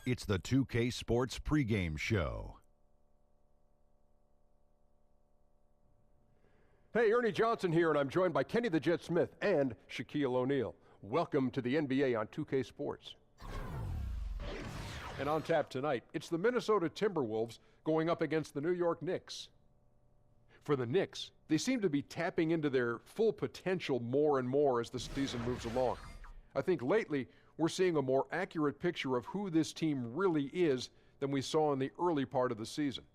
It's the 2K Sports pregame show. Hey, Ernie Johnson here, and I'm joined by Kenny the Jet Smith and Shaquille O'Neal. Welcome to the NBA on 2K Sports. And on tap tonight, it's the Minnesota Timberwolves going up against the New York Knicks. For the Knicks, they seem to be tapping into their full potential more and more as the season moves along. I think lately we're seeing a more accurate picture of who this team really is than we saw in the early part of the season.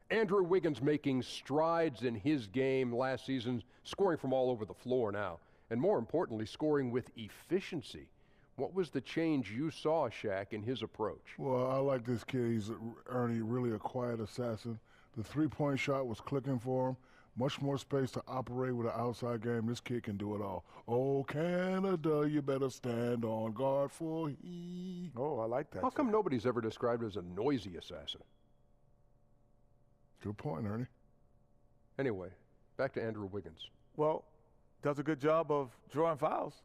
Andrew Wiggins making strides in his game last season, scoring from all over the floor now, and more importantly, scoring with efficiency. What was the change you saw, Shaq, in his approach? Well, I like this kid. He's, Ernie, really a quiet assassin. The three-point shot was clicking for him. Much more space to operate with an outside game. This kid can do it all. Oh, Canada, you better stand on guard for he. Oh, I like that. How come nobody's ever described as a noisy assassin? Good point, Ernie. Anyway, back to Andrew Wiggins. Well, does a good job of drawing fouls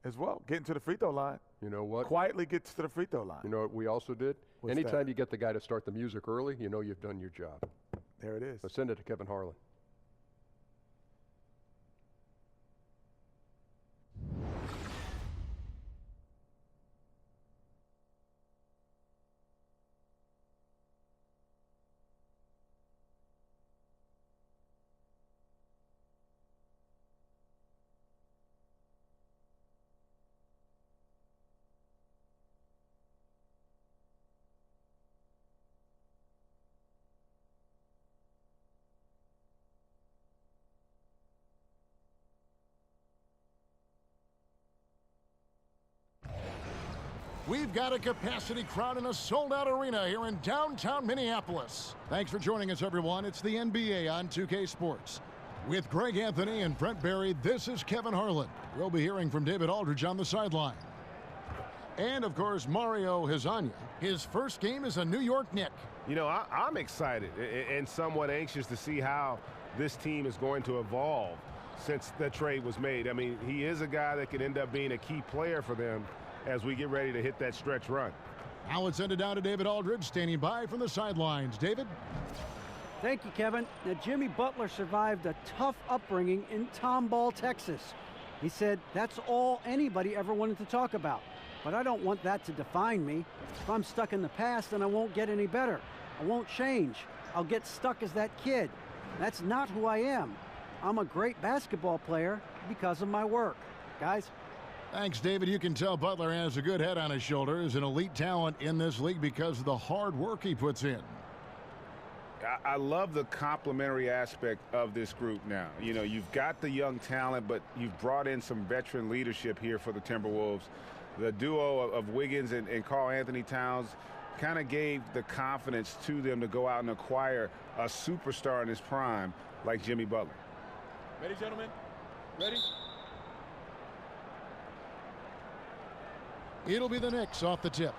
as well, getting to the free throw line. You know what? Quietly gets to the free throw line. You know what we also did? What's Anytime that? you get the guy to start the music early, you know you've done your job. There it is. So send it to Kevin Harlan. We've got a capacity crowd in a sold-out arena here in downtown Minneapolis. Thanks for joining us, everyone. It's the NBA on 2K Sports. With Greg Anthony and Brent Barry, this is Kevin Harlan. We'll be hearing from David Aldridge on the sideline. And, of course, Mario Hezonja. His first game is a New York Knick. You know, I'm excited and somewhat anxious to see how this team is going to evolve since the trade was made. I mean, he is a guy that could end up being a key player for them as we get ready to hit that stretch run. Now let's send it down to David Aldridge, standing by from the sidelines. David? Thank you, Kevin. Now, Jimmy Butler survived a tough upbringing in Tomball, Texas. He said, that's all anybody ever wanted to talk about. But I don't want that to define me. If I'm stuck in the past, then I won't get any better. I won't change. I'll get stuck as that kid. That's not who I am. I'm a great basketball player because of my work. Guys? Thanks, David. You can tell Butler has a good head on his shoulders, an elite talent in this league because of the hard work he puts in. I love the complementary aspect of this group now. You know, you've got the young talent, but you've brought in some veteran leadership here for the Timberwolves. The duo of Wiggins and Karl Anthony Towns kind of gave the confidence to them to go out and acquire a superstar in his prime like Jimmy Butler. Ready, gentlemen? Ready? It'll be the Knicks off the tip.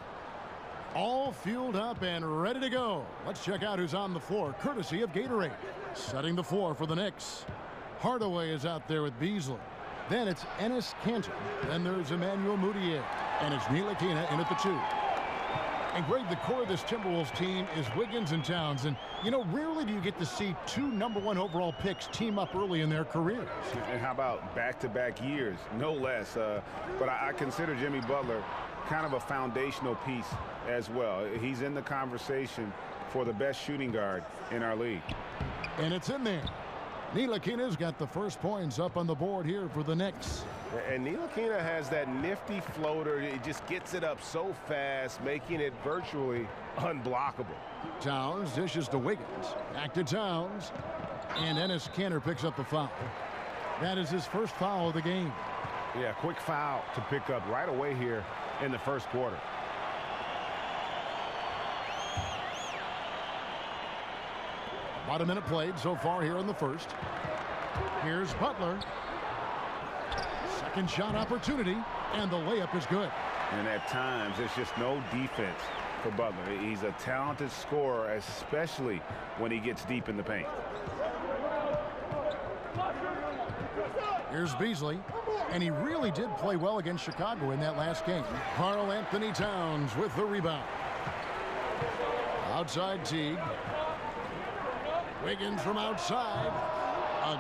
All fueled up and ready to go. Let's check out who's on the floor, courtesy of Gatorade. Setting the floor for the Knicks. Hardaway is out there with Beasley. Then it's Enes Kanter. Then there's Emmanuel Mudiay. And it's Ntilikina in at the 2. And Greg, the core of this Timberwolves team is Wiggins and Towns. And, you know, rarely do you get to see two #1 overall picks team up early in their careers. And how about back-to-back years, no less. But I consider Jimmy Butler kind of a foundational piece as well. He's in the conversation for the best shooting guard in our league. And it's in there. Ntilikina's got the first points up on the board here for the Knicks. And Ntilikina has that nifty floater. It just gets it up so fast, making it virtually unblockable. Towns dishes to Wiggins. Back to Towns. And Enes Kanter picks up the foul. That is his first foul of the game. Yeah, quick foul to pick up right away here in the first quarter. About a minute played so far here in the first. Here's Butler. Second shot opportunity, and the layup is good. And at times, there's just no defense for Butler. He's a talented scorer, especially when he gets deep in the paint. Here's Beasley, and he really did play well against Chicago in that last game. Karl Anthony Towns with the rebound. Outside Teague. Wiggins from outside.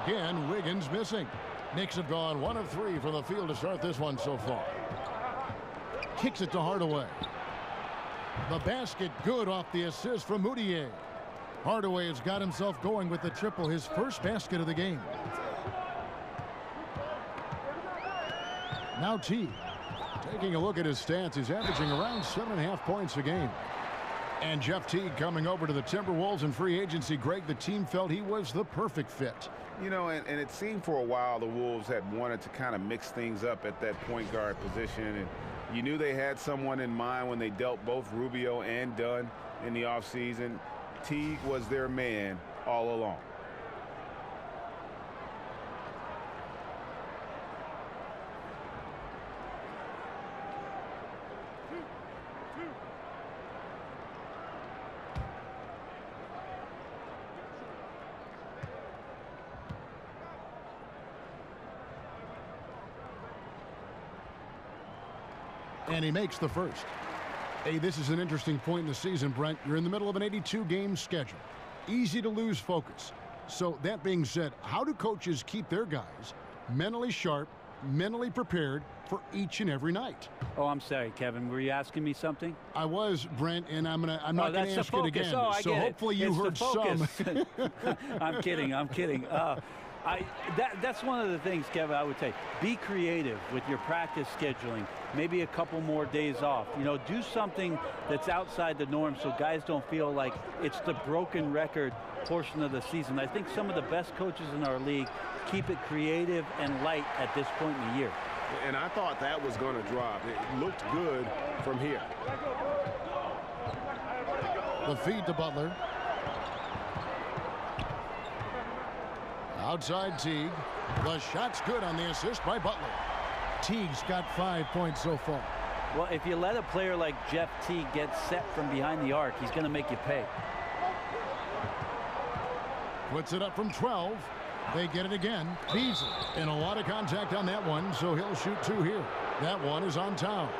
Again, Wiggins missing. Knicks have gone 1 of 3 from the field to start this one so far. Kicks it to Hardaway. The basket good off the assist from Moutier. Hardaway has got himself going with the triple, his first basket of the game. Now Teague. Taking a look at his stats, he's averaging around 7.5 points a game. And Jeff Teague coming over to the Timberwolves in free agency. Greg, the team felt he was the perfect fit. You know, and it seemed for a while the Wolves had wanted to kind of mix things up at that point guard position. And you knew they had someone in mind when they dealt both Rubio and Dunn in the offseason. Teague was their man all along. And he makes the first. Hey, this is an interesting point in the season, Brent. You're in the middle of an 82-game schedule. Easy to lose focus. So that being said, how do coaches keep their guys mentally sharp, mentally prepared for each and every night? Oh, I'm sorry, Kevin. Were you asking me something? I was, Brent, and I'm not going to ask it again. Oh, so hopefully you heard some. I'm kidding. That's one of the things, Kevin, I would say. Be creative with your practice scheduling. Maybe a couple more days off. You know, do something that's outside the norm so guys don't feel like it's the broken record portion of the season. I think some of the best coaches in our league keep it creative and light at this point in the year. And I thought that was going to drop. It looked good from here. The feed to Butler. Outside Teague. The shot's good on the assist by Butler. Teague's got 5 points so far. Well, if you let a player like Jeff Teague get set from behind the arc, he's going to make you pay. Puts it up from 12. They get it again. Beasley. And a lot of contact on that one, so he'll shoot 2 here. That one is on Towns.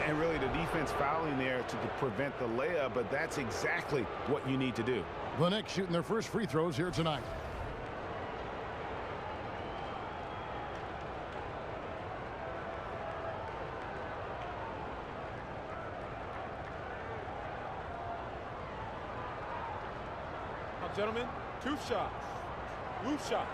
And really the defense fouling there to prevent the layup, but that's exactly what you need to do. The Knicks shooting their first free throws here tonight. Gentlemen, 2 shots. Loose shots.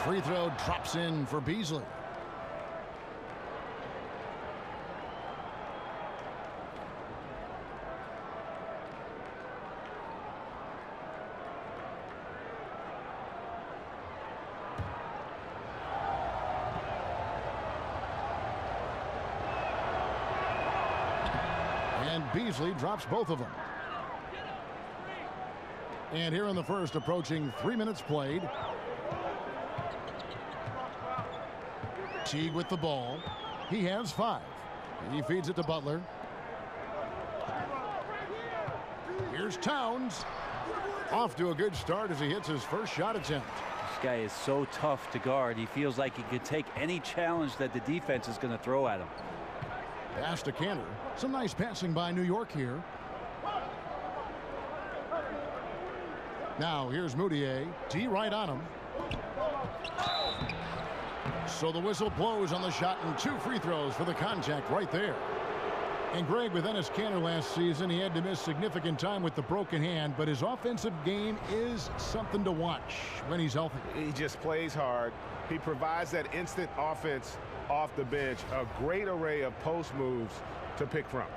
Free throw drops in for Beasley. Beasley drops both of them. And here in the first, approaching 3 minutes played. Teague with the ball. He has 5. He feeds it to Butler. Here's Towns. Off to a good start as he hits his first shot attempt. This guy is so tough to guard. He feels like he could take any challenge that the defense is going to throw at him. Pass to Cantor. Some nice passing by New York here. Now here's Moutier. T right on him. So the whistle blows on the shot and 2 free throws for the contact right there. And Greg, with Enes Kanter last season, he had to miss significant time with the broken hand, but his offensive game is something to watch when he's healthy. He just plays hard. He provides that instant offense off the bench, a great array of post moves to pick from.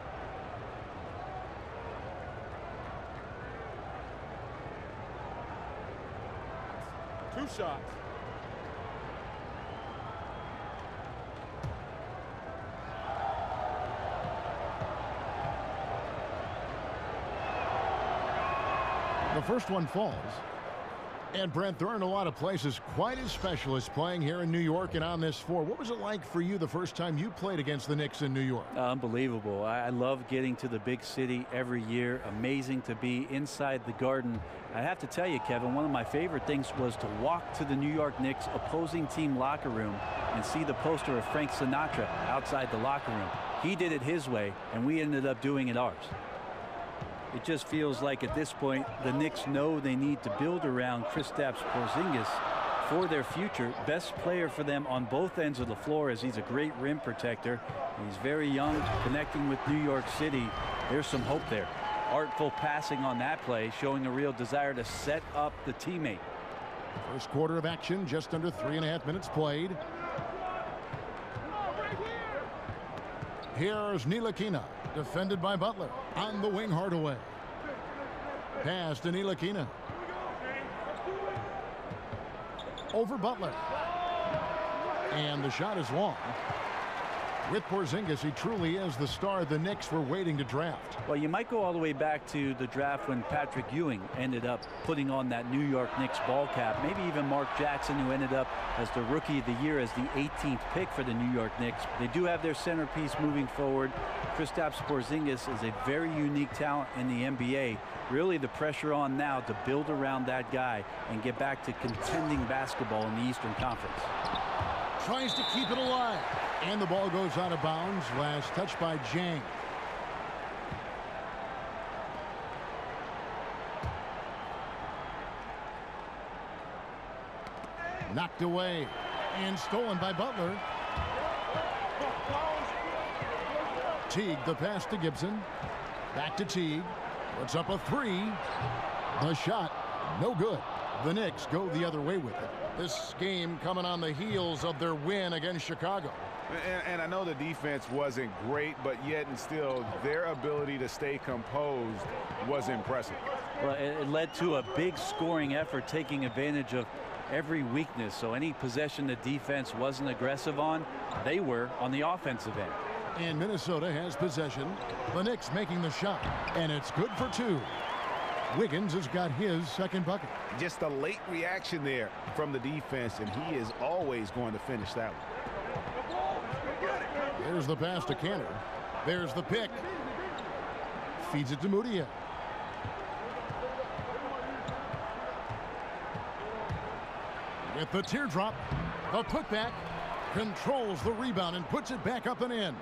Two shots. The first one falls. And Brent, there aren't a lot of places quite as special as playing here in New York and on this floor. What was it like for you the first time you played against the Knicks in New York? Unbelievable. I love getting to the big city every year. Amazing to be inside the Garden. I have to tell you, Kevin, one of my favorite things was to walk to the New York Knicks opposing team locker room and see the poster of Frank Sinatra outside the locker room. He did it his way, and we ended up doing it ours. It just feels like at this point the Knicks know they need to build around Kristaps Porzingis for their future. Best player for them on both ends of the floor, as he's a great rim protector. He's very young, connecting with New York City. There's some hope there. Artful passing on that play, showing a real desire to set up the teammate. First quarter of action, just under 3.5 minutes played. Here's Ntilikina, defended by Butler. On the wing, Hardaway. Pass to Ntilikina. Over Butler. And the shot is long. With Porzingis, he truly is the star the Knicks were waiting to draft. Well, you might go all the way back to the draft when Patrick Ewing ended up putting on that New York Knicks ball cap. Maybe even Mark Jackson, who ended up as the Rookie of the Year as the 18th pick for the New York Knicks. They do have their centerpiece moving forward. Kristaps Porzingis is a very unique talent in the NBA. Really the pressure on now to build around that guy and get back to contending basketball in the Eastern Conference. Tries to keep it alive. And the ball goes out of bounds. Last touch by Jang. Knocked away and stolen by Butler. Teague, the pass to Gibson. Back to Teague. Puts up a three. The shot, no good. The Knicks go the other way with it. This game coming on the heels of their win against Chicago. And I know the defense wasn't great, but yet and still their ability to stay composed was impressive. Well, it led to a big scoring effort, taking advantage of every weakness. So any possession the defense wasn't aggressive on, they were on the offensive end. And Minnesota has possession. The Knicks making the shot, and it's good for two. Wiggins has got his second bucket. Just a late reaction there from the defense, and he is always going to finish that one. There's the pass to Cantor. There's the pick. Feeds it to Mudiay. With the teardrop, the putback, controls the rebound and puts it back up and in.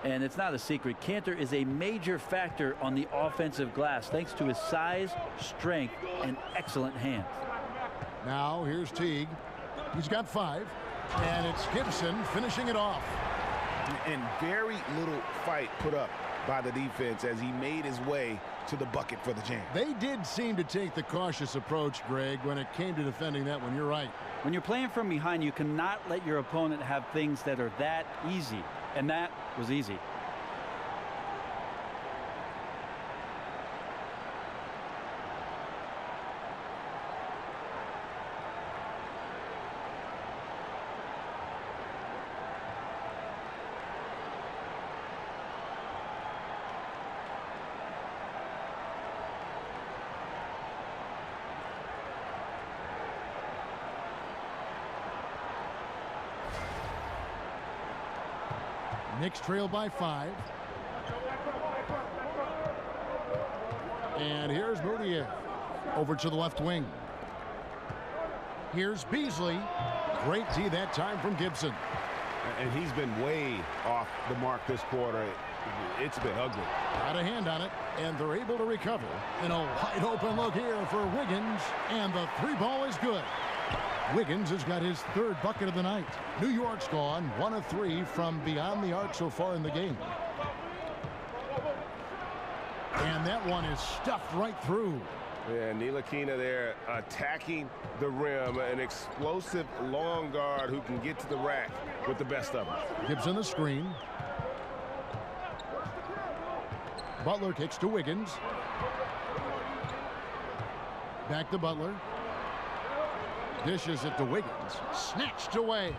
And it's not a secret, Cantor is a major factor on the offensive glass thanks to his size, strength, and excellent hands. Now here's Teague. He's got 5. And it's Gibson finishing it off. And very little fight put up by the defense as he made his way to the bucket for the jam. They did seem to take the cautious approach, Greg, when it came to defending that one. You're right. When you're playing from behind, you cannot let your opponent have things that are that easy. And that was easy. Knicks trail by 5. And here's Mudiay. Over to the left wing. Here's Beasley. Great D that time from Gibson. And he's been way off the mark this quarter. It's been ugly. Got a hand on it, and they're able to recover. And a wide open look here for Wiggins. And the 3 ball is good. Wiggins has got his 3rd bucket of the night. New York's gone 1 of 3 from beyond the arc so far in the game. And that one is stuffed right through. Yeah, Ntilikina there attacking the rim. An explosive long guard who can get to the rack with the best of them. Gibson the screen. Butler kicks to Wiggins. Back to Butler. Dishes it to Wiggins. Snatched away.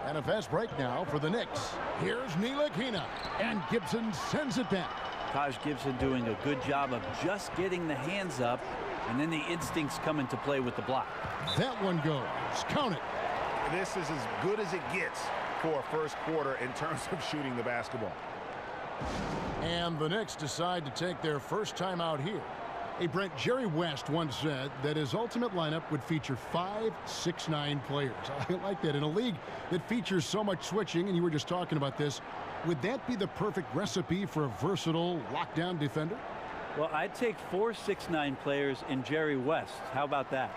And a fast break now for the Knicks. Here's Ntilikina. And Gibson sends it back. Taj Gibson doing a good job of just getting the hands up And then the instincts come into play with the block. That one goes. Count it. This is as good as it gets for a first quarter in terms of shooting the basketball. And the Knicks decide to take their first time out here. Hey, Brent, Jerry West once said that his ultimate lineup would feature 5 6'9" players. I like that. In a league that features so much switching, and you were just talking about this, would that be the perfect recipe for a versatile lockdown defender? Well, I'd take 4 6'9" players in Jerry West. How about that?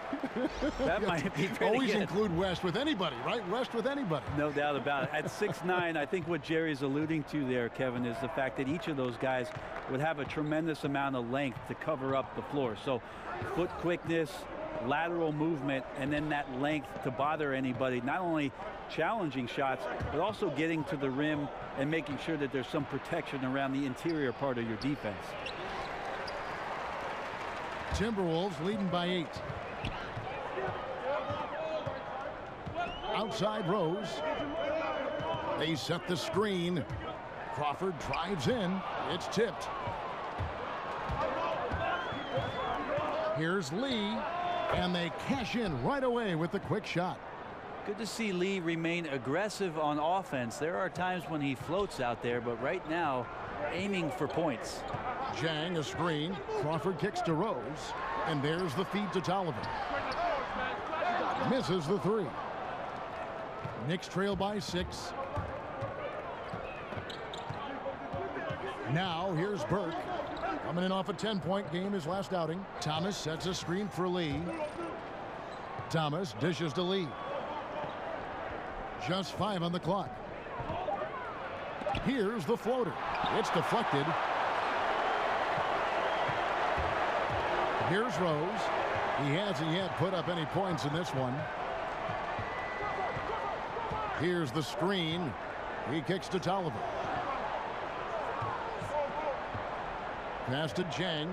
That might be pretty Always good. include West with anybody, right? West with anybody. No doubt about it. At 6'9", I think what Jerry's alluding to there, Kevin, is the fact that each of those guys would have a tremendous amount of length to cover up the floor. So foot quickness, lateral movement, and then that length to bother anybody, not only challenging shots, but also getting to the rim and making sure that there's some protection around the interior part of your defense. Timberwolves leading by 8. Outside Rose. They set the screen. Crawford drives in. It's tipped. Here's Lee, and they cash in right away with the quick shot. Good to see Lee remain aggressive on offense. There are times when he floats out there, but right now, aiming for points. Jang a screen. Crawford kicks to Rose, and there's the feed to Tolliver. Misses the 3. Knicks trail by 6. Now here's Burke. Coming in off a 10-point game his last outing. Thomas sets a screen for Lee. Thomas dishes to Lee. Just 5 on the clock. Here's the floater. It's deflected. Here's Rose. He hasn't yet put up any points in this one. Here's the screen. He kicks to Tolliver. Pass to Jang.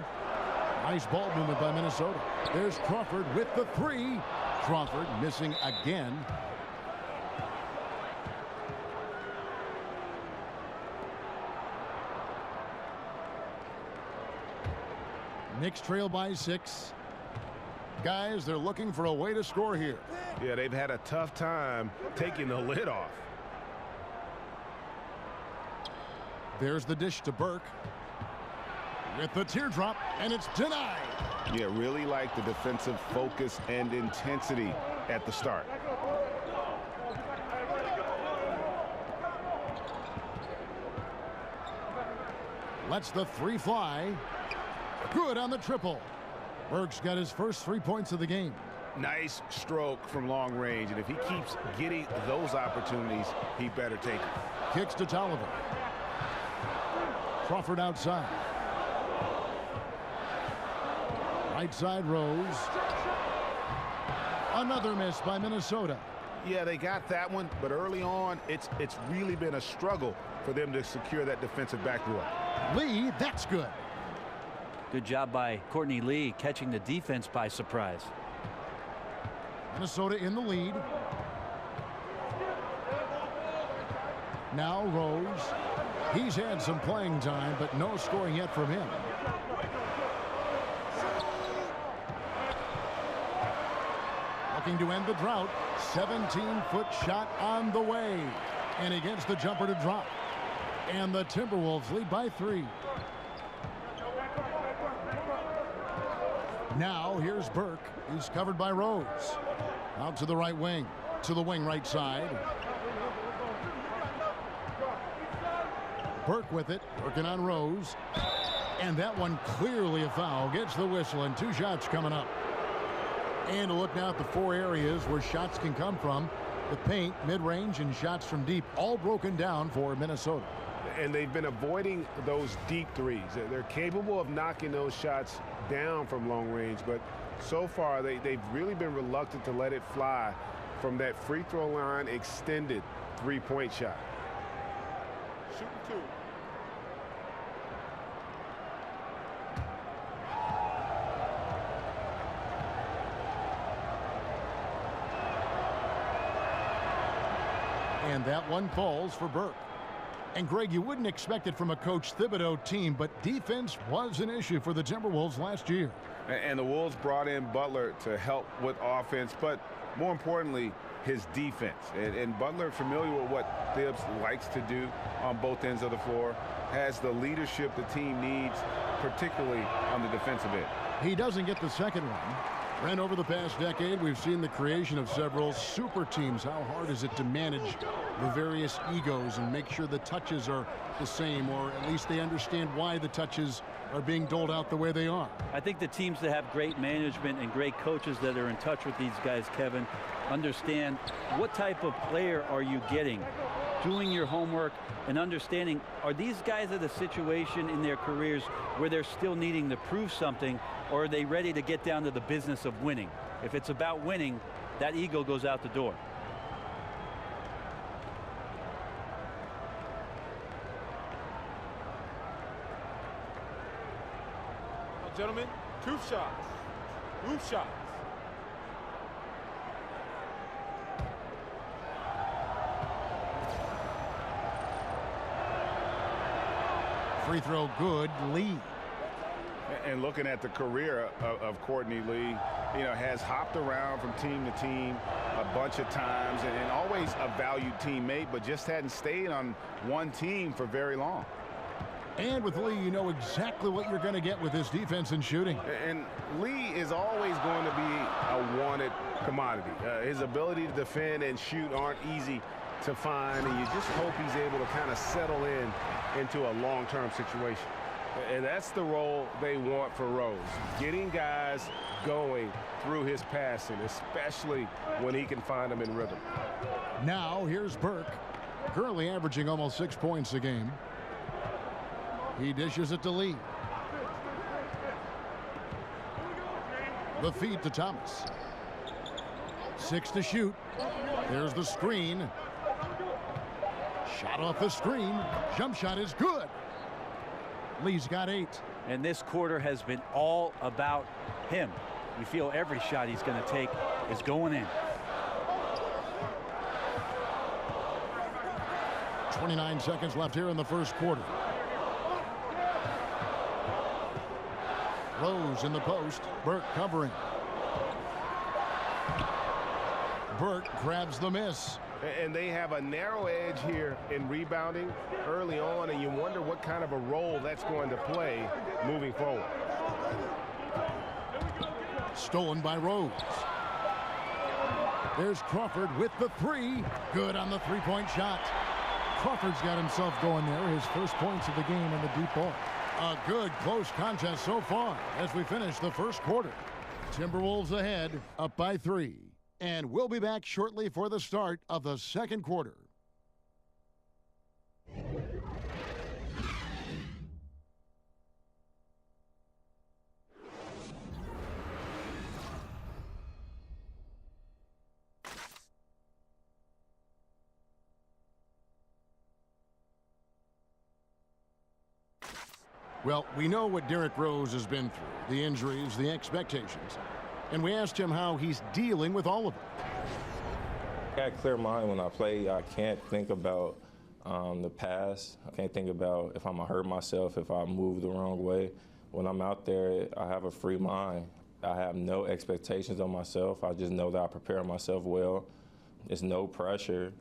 Nice ball movement by Minnesota. There's Crawford with the 3. Crawford missing again. Knicks trail by 6. Guys, they're looking for a way to score here. Yeah, they've had a tough time taking the lid off. There's the dish to Burke. With the teardrop, and it's denied. Yeah, really like the defensive focus and intensity at the start. Lets the 3 fly. Good on the triple. Burke's got his first 3 points of the game. Nice stroke from long range, and if he keeps getting those opportunities, he better take them. Kicks to Tolliver. Crawford outside. Right side Rose. Another miss by Minnesota. Yeah, they got that one, but early on, it's really been a struggle for them to secure that defensive backboard. Lee, that's good. Good job by Courtney Lee catching the defense by surprise. Minnesota in the lead. Now Rose. He's had some playing time, but no scoring yet from him. Looking to end the drought. 17-foot shot on the way. And he gets the jumper to drop. And the Timberwolves lead by 3. Now here's Burke. He's covered by Rose. Out to the right wing. To the wing right side. Burke with it. Working on Rose. And that one clearly a foul. Gets the whistle, and 2 shots coming up. And to look now at the 4 areas where shots can come from. The paint, mid-range, and shots from deep, all broken down for Minnesota. And they've been avoiding those deep threes. They're capable of knocking those shots down from long range, but so far they've really been reluctant to let it fly from that free throw line extended 3-point shot. Shooting 2. And that one falls for Burke. And, Greg, you wouldn't expect it from a Coach Thibodeau team, but defense was an issue for the Timberwolves last year. And the Wolves brought in Butler to help with offense, but more importantly, his defense. And Butler, familiar with what Thibs likes to do on both ends of the floor, has the leadership the team needs, particularly on the defensive end. He doesn't get the second one. And over the past decade, we've seen the creation of several super teams. How hard is it to manage the various egos and make sure the touches are the same, or at least they understand why the touches are being doled out the way they are? I think the teams that have great management and great coaches that are in touch with these guys, Kevin, understand what type of player are you getting, doing your homework and understanding, are these guys at a situation in their careers where they're still needing to prove something, or are they ready to get down to the business of winning? If it's about winning, that ego goes out the door. Gentlemen, 2 shots. 2 shots. Free throw good. Lee. And looking at the career of Courtney Lee, has hopped around from team to team a bunch of times and always a valued teammate, but just hadn't stayed on one team for very long. And with Lee, you know exactly what you're going to get with his defense and shooting. And Lee is always going to be a wanted commodity. His ability to defend and shoot aren't easy to find, and you just hope he's able to kind of settle into a long-term situation. And that's the role they want for Rose, getting guys going through his passing, especially when he can find them in rhythm. Now here's Burke, currently averaging almost 6 points a game. He dishes it to Lee. The feed to Thomas. 6 to shoot. There's the screen. Shot off the screen. Jump shot is good. Lee's got 8. And this quarter has been all about him. You feel every shot he's going to take is going in. 29 seconds left here in the first quarter. Rose in the post. Burke covering. Burke grabs the miss. And they have a narrow edge here in rebounding early on, and you wonder what kind of a role that's going to play moving forward. Stolen by Rose. There's Crawford with the 3. Good on the three-point shot. Crawford's got himself going there. His first points of the game in the deep ball. A good close contest so far as we finish the first quarter. Timberwolves ahead, up by 3. And we'll be back shortly for the start of the second quarter. Well, we know what Derrick Rose has been through, the injuries, the expectations. And we asked him how he's dealing with all of it. I got a clear mind when I play. I can't think about the past. I can't think about if I'm going to hurt myself, if I move the wrong way. When I'm out there, I have a free mind. I have no expectations on myself. I just know that I prepare myself well. There's no pressure.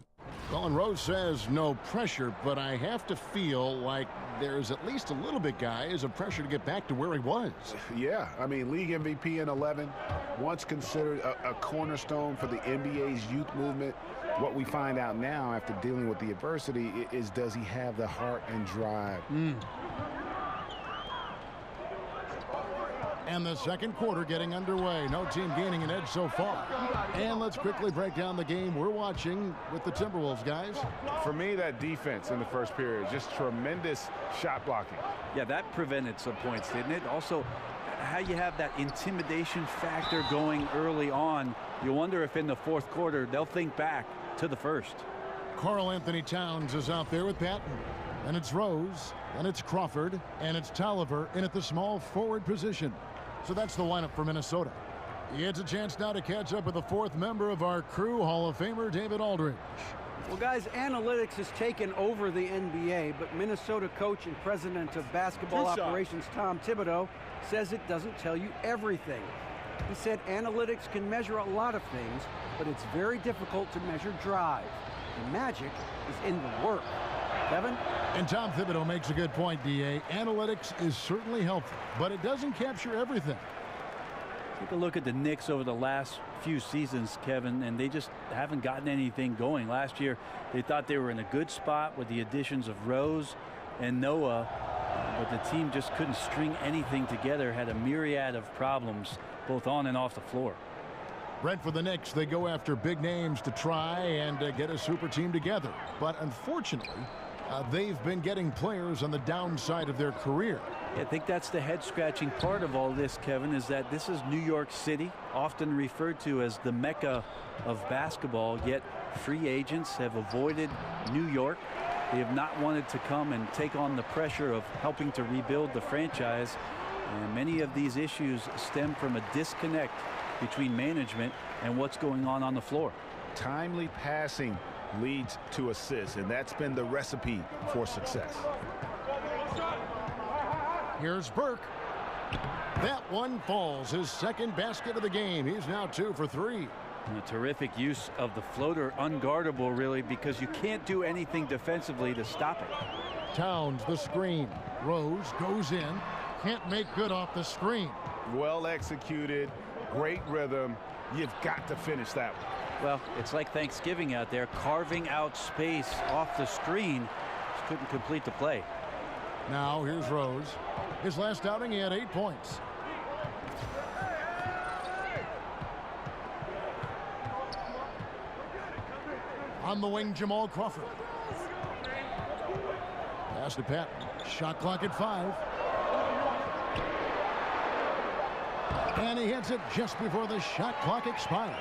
Well, and Rose says no pressure, but I have to feel like there's at least a little bit, guys, of pressure to get back to where he was. Yeah, I mean, league MVP in 11, once considered a cornerstone for the NBA's youth movement. What we find out now after dealing with the adversity is, does he have the heart and drive? And the second quarter getting underway. No team gaining an edge so far. And let's quickly break down the game we're watching with the Timberwolves, guys. For me, that defense in the first period, just tremendous shot blocking. Yeah, that prevented some points, didn't it? Also, how you have that intimidation factor going early on. You wonder if in the fourth quarter they'll think back to the first. Karl Anthony Towns is out there with Patton. And it's Rose, and it's Crawford, and it's Tolliver in at the small forward position. So that's the lineup for Minnesota. He gets a chance now to catch up with the fourth member of our crew, Hall of Famer David Aldridge. Well, guys, analytics has taken over the NBA, but Minnesota coach and president of basketball operations Tom Thibodeau says it doesn't tell you everything. He said analytics can measure a lot of things, but it's very difficult to measure drive. The magic is in the work. Kevin? And Tom Thibodeau makes a good point, D.A. Analytics is certainly helpful, but it doesn't capture everything. Take a look at the Knicks over the last few seasons, Kevin, and they just haven't gotten anything going. Last year, they thought they were in a good spot with the additions of Rose and Noah, but the team just couldn't string anything together, had a myriad of problems, both on and off the floor. Brent, for the Knicks, they go after big names to try and get a super team together. But unfortunately, they've been getting players on the downside of their career. I think that's the head-scratching part of all this, Kevin, is that this is New York City, often referred to as the Mecca of basketball, yet free agents have avoided New York. They have not wanted to come and take on the pressure of helping to rebuild the franchise. And many of these issues stem from a disconnect between management and what's going on the floor. Timely passing leads to assists, and that's been the recipe for success. Here's Burke. That one falls. His second basket of the game. He's now 2 for 3. And a terrific use of the floater, unguardable really, because you can't do anything defensively to stop it. Towns the screen. Rose goes in. Can't make good off the screen. Well executed. Great rhythm. You've got to finish that one. Well, it's like Thanksgiving out there, carving out space off the screen. Just couldn't complete the play. Now here's Rose. His last outing, he had 8 points. On the wing, Jamal Crawford. Pass to Pat. Shot clock at 5. And he hits it just before the shot clock expires.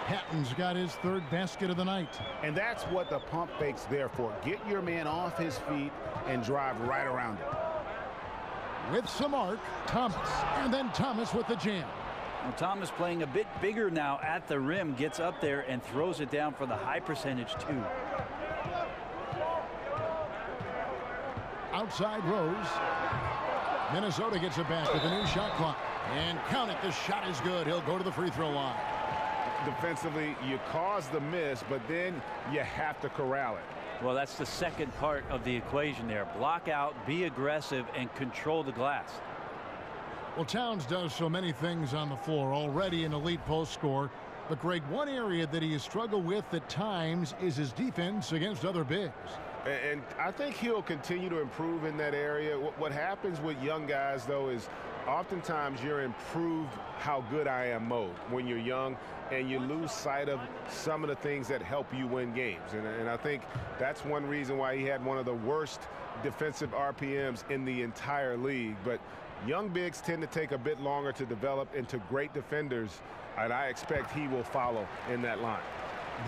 Patton's got his 3rd basket of the night. And that's what the pump fake's there for. Get your man off his feet and drive right around him. With some arc, Thomas. And then Thomas with the jam. Well, Thomas playing a bit bigger now at the rim, gets up there and throws it down for the high percentage too. Outside Rose. Minnesota gets it back with a new shot clock. And count it, the shot is good. He'll go to the free throw line. Defensively, you cause the miss, but then you have to corral it. Well, that's the second part of the equation there. Block out, be aggressive, and control the glass. Well, Towns does so many things on the floor, already an elite post scorer. But, Greg, one area that he has struggled with at times is his defense against other bigs. And I think he'll continue to improve in that area. What happens with young guys, though, is oftentimes you're improved how good I am mode when you're young, and you lose sight of some of the things that help you win games. And I think that's one reason why he had one of the worst defensive RPMs in the entire league. But young bigs tend to take a bit longer to develop into great defenders, and I expect he will follow in that line.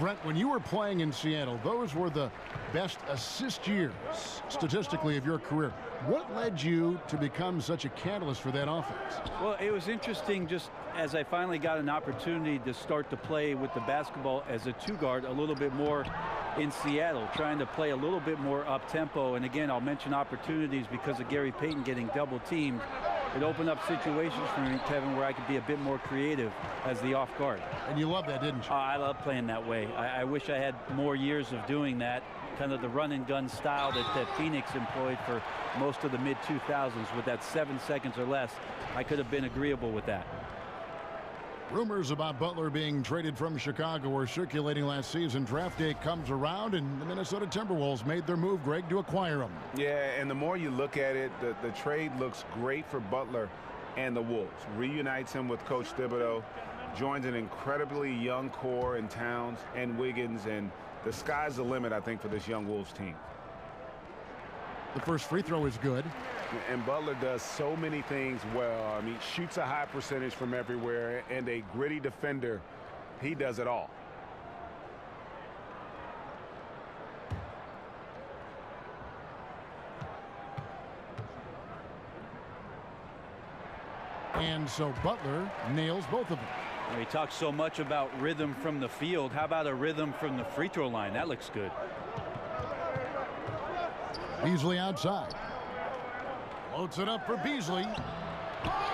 Brent, when you were playing in Seattle, those were the best assist years, statistically, of your career. What led you to become such a catalyst for that offense? Well, it was interesting just as I finally got an opportunity to start to play with the basketball as a 2-guard a little bit more in Seattle, trying to play a little bit more up-tempo. And again, I'll mention opportunities because of Gary Payton getting double-teamed. It opened up situations for me, Kevin, where I could be a bit more creative as the off guard. And you love that, didn't you? I love playing that way. I wish I had more years of doing that, kind of the run-and-gun style that Phoenix employed for most of the mid-2000s with that 7 seconds or less. I could have been agreeable with that. Rumors about Butler being traded from Chicago were circulating last season. Draft day comes around, and the Minnesota Timberwolves made their move, Greg, to acquire him. Yeah, and the more you look at it, the trade looks great for Butler and the Wolves. Reunites him with Coach Thibodeau, joins an incredibly young core in Towns and Wiggins, and the sky's the limit, I think, for this young Wolves team. The first free throw is good. And Butler does so many things well. I mean, shoots a high percentage from everywhere, and a gritty defender. He does it all. And so Butler nails both of them. He talks so much about rhythm from the field. How about a rhythm from the free throw line? That looks good. Beasley outside. Floats it up for Beasley.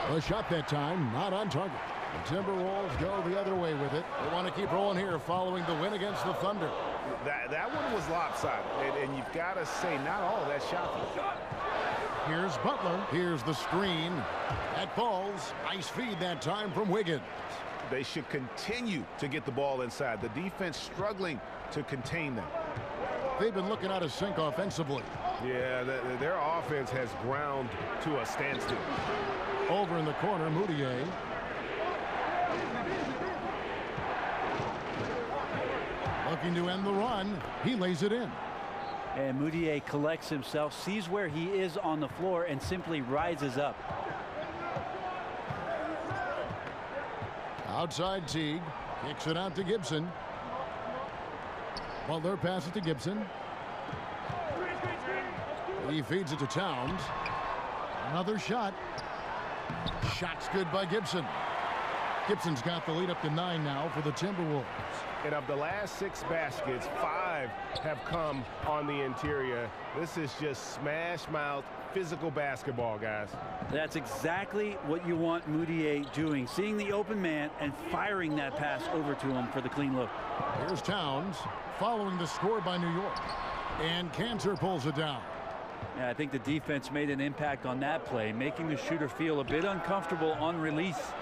A shot that time, not on target. The Timberwolves go the other way with it. They want to keep rolling here following the win against the Thunder. That one was lopsided, and you've got to say not all of that shot. Here's Butler. Here's the screen. That falls. Nice feed that time from Wiggins. They should continue to get the ball inside. The defense struggling to contain them. They've been looking out of sync offensively. Yeah, their offense has ground to a standstill. Over in the corner, Moutier. Looking to end the run. He lays it in. And Moutier collects himself, sees where he is on the floor, and simply rises up. Outside Teague. Kicks it out to Gibson. Butler passes to Gibson. He feeds it to Towns. Another shot. Shot's good by Gibson. Gibson's got the lead up to 9 now for the Timberwolves. And of the last 6 baskets, 5 have come on the interior. This is just smash-mouth physical basketball, guys. That's exactly what you want Moutier doing. Seeing the open man and firing that pass over to him for the clean look. Here's Towns following the score by New York. And Cantor pulls it down. Yeah, I think the defense made an impact on that play, making the shooter feel a bit uncomfortable on release.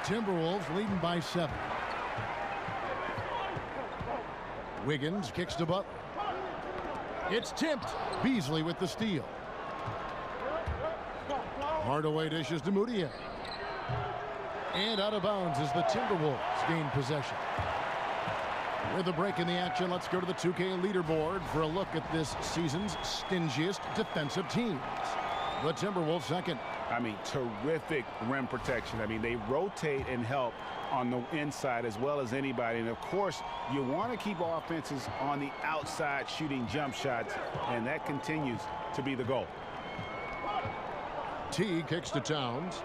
Timberwolves leading by 7. Wiggins kicks to Butler. It's tipped. Beasley with the steal. Hardaway dishes to Moutier. And out of bounds as the Timberwolves gain possession. With a break in the action, let's go to the 2K leaderboard for a look at this season's stingiest defensive teams. The Timberwolves second. I mean, terrific rim protection. I mean, they rotate and help on the inside as well as anybody. And, of course, you want to keep offenses on the outside shooting jump shots, and that continues to be the goal. T kicks to Towns.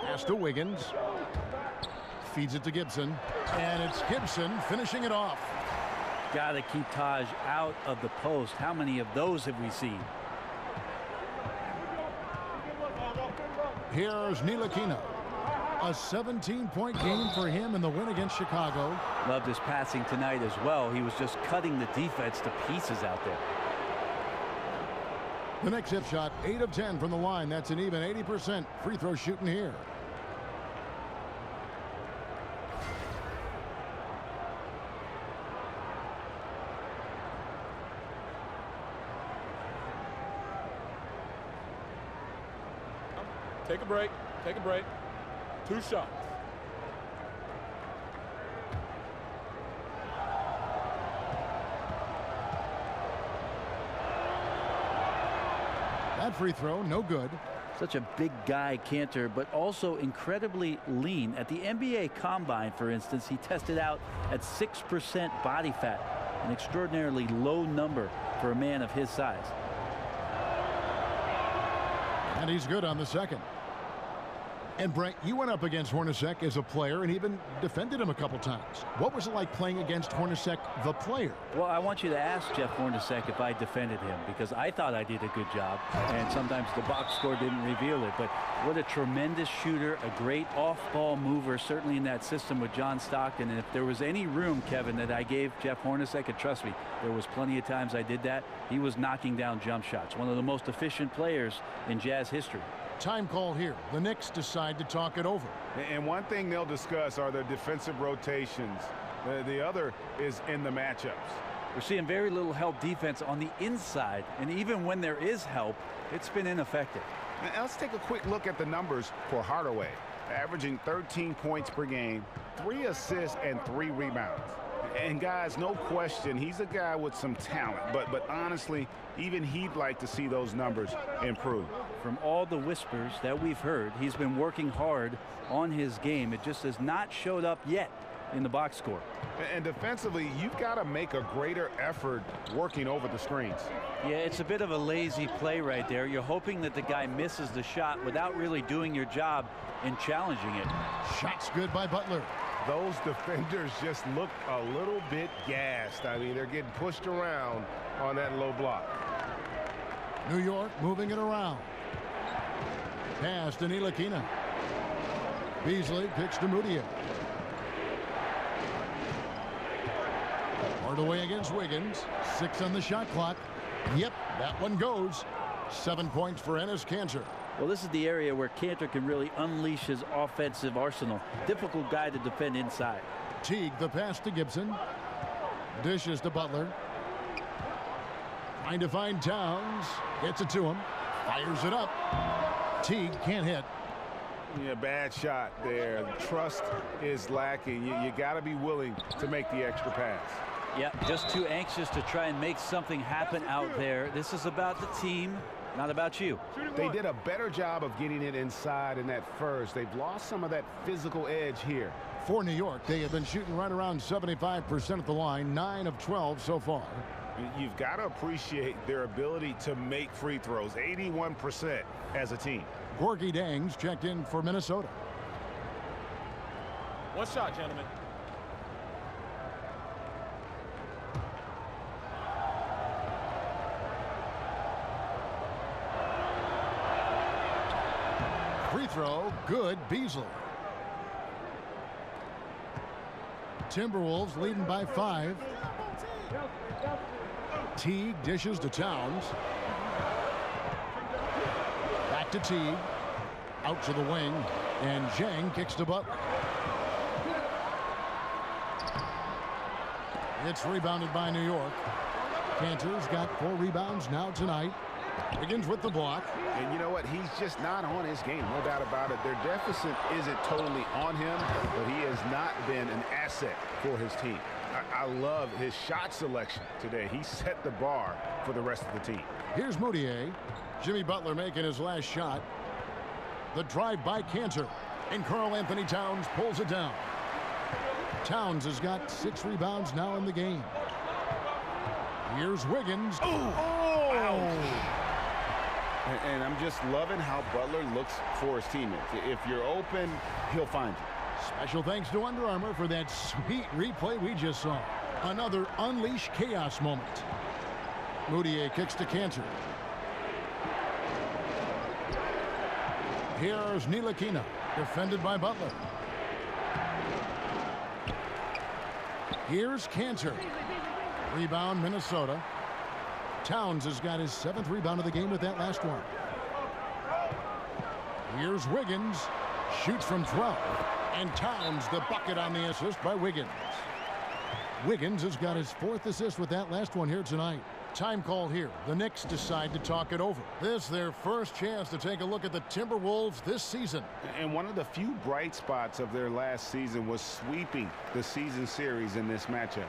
Pass to Wiggins. Feeds it to Gibson. And it's Gibson finishing it off. Got to keep Taj out of the post. How many of those have we seen? Here's Ntilikina. A 17-point game for him in the win against Chicago. Loved his passing tonight as well. He was just cutting the defense to pieces out there. The next hip shot, 8 of 10 from the line. That's an even 80% free throw shooting here. Take a break. Take a break. 2 shots. That free throw, no good. Such a big guy, Cantor, but also incredibly lean. At the NBA Combine, for instance, he tested out at 6% body fat, an extraordinarily low number for a man of his size. And he's good on the second. And Brent, you went up against Hornacek as a player and even defended him a couple times. What was it like playing against Hornacek, the player? Well, I want you to ask Jeff Hornacek if I defended him, because I thought I did a good job, and sometimes the box score didn't reveal it. But what a tremendous shooter, a great off-ball mover, certainly in that system with John Stockton. And if there was any room, Kevin, that I gave Jeff Hornacek, and trust me, there was plenty of times I did that, he was knocking down jump shots. One of the most efficient players in Jazz history. Time call here. The Knicks decide to talk it over. And one thing they'll discuss are their defensive rotations. The other is in the matchups. We're seeing very little help defense on the inside, and even when there is help, it's been ineffective. Now, let's take a quick look at the numbers for Hardaway. Averaging 13 points per game, 3 assists, and 3 rebounds. And guys, no question, he's a guy with some talent, but honestly, even he'd like to see those numbers improve. From all the whispers that we've heard, he's been working hard on his game. It just has not showed up yet. in the box score. And defensively, you've got to make a greater effort working over the screens. Yeah, it's a bit of a lazy play right there. You're hoping that the guy misses the shot without really doing your job in challenging it. Shot's good by Butler. Those defenders just look a little bit gassed. I mean, they're getting pushed around on that low block. New York moving it around. Pass to Ntilikina. Beasley picks to Moutier. Hardaway against Wiggins. 6 on the shot clock. Yep, that one goes. 7 points for Enes Kanter. Well, this is the area where Kanter can really unleash his offensive arsenal. Difficult guy to defend inside. Teague the pass to Gibson. Dishes to Butler. Trying to find Towns. Gets it to him. Fires it up. Teague can't hit. Yeah, bad shot there. Trust is lacking. You got to be willing to make the extra pass. Yeah, just too anxious to try and make something happen out there. This is about the team, not about you. They did a better job of getting it inside in that first. They've lost some of that physical edge here. For New York, they have been shooting right around 75% at the line, 9 of 12 so far. You've got to appreciate their ability to make free throws, 81% as a team. Gorgie Dangs checked in for Minnesota. One shot, gentlemen. Free throw, good. Beasley. Timberwolves leading by 5. Teague dishes to Towns. Back to Teague. Out to the wing. And Zhang kicks to Butler. It's rebounded by New York. Kanter's got 4 rebounds now tonight. Begins with the block. And you know what? He's just not on his game. No doubt about it. Their deficit isn't totally on him, but he has not been an asset for his team. I love his shot selection today. He set the bar for the rest of the team. Here's Moutier. Jimmy Butler making his last shot. The drive by Kanter. And Karl-Anthony Towns pulls it down. Towns has got 6 rebounds now in the game. Here's Wiggins. Ouch. And I'm just loving how Butler looks for his teammates. If you're open, he'll find you. Special thanks to Under Armour for that sweet replay we just saw. Another unleash chaos moment. Moutier kicks to Kanter. Here's Ntilikina, defended by Butler. Here's Kanter. Rebound, Minnesota. Towns has got his 7th rebound of the game with that last one. Here's Wiggins. Shoots from 12. And Towns the bucket on the assist by Wiggins. Wiggins has got his 4th assist with that last one here tonight. Time call here. The Knicks decide to talk it over. This their first chance to take a look at the Timberwolves this season. And one of the few bright spots of their last season was sweeping the season series in this matchup.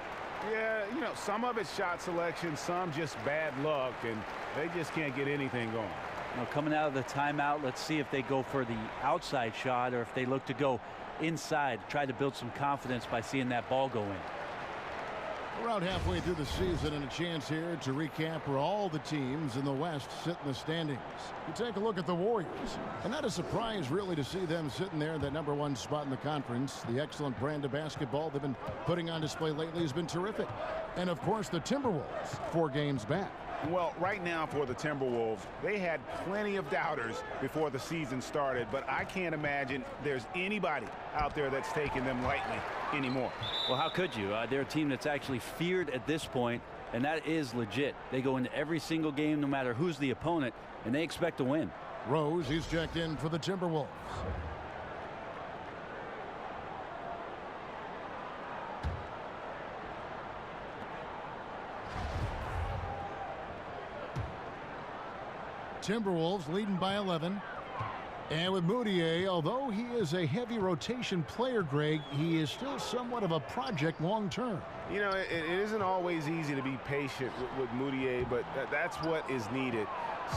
Yeah, you know, some of it's shot selection, some just bad luck, and they just can't get anything going. Now, coming out of the timeout, let's see if they go for the outside shot or if they look to go inside, try to build some confidence by seeing that ball go in. Around halfway through the season and a chance here to recap where all the teams in the West sit in the standings. You take a look at the Warriors, and not a surprise really to see them sitting there in that #1 spot in the conference. The excellent brand of basketball they've been putting on display lately has been terrific. And of course the Timberwolves, 4 games back. Well, right now for the Timberwolves, they had plenty of doubters before the season started, but I can't imagine there's anybody out there that's taking them lightly anymore. Well, how could you? They're a team that's actually feared at this point, and that is legit. They go into every single game, no matter who's the opponent, and they expect to win. Rose, he's checked in for the Timberwolves. Timberwolves leading by 11. And with Moutier, although he is a heavy rotation player, Greg, he is still somewhat of a project long-term. You know, it isn't always easy to be patient with Moutier, but that's what is needed.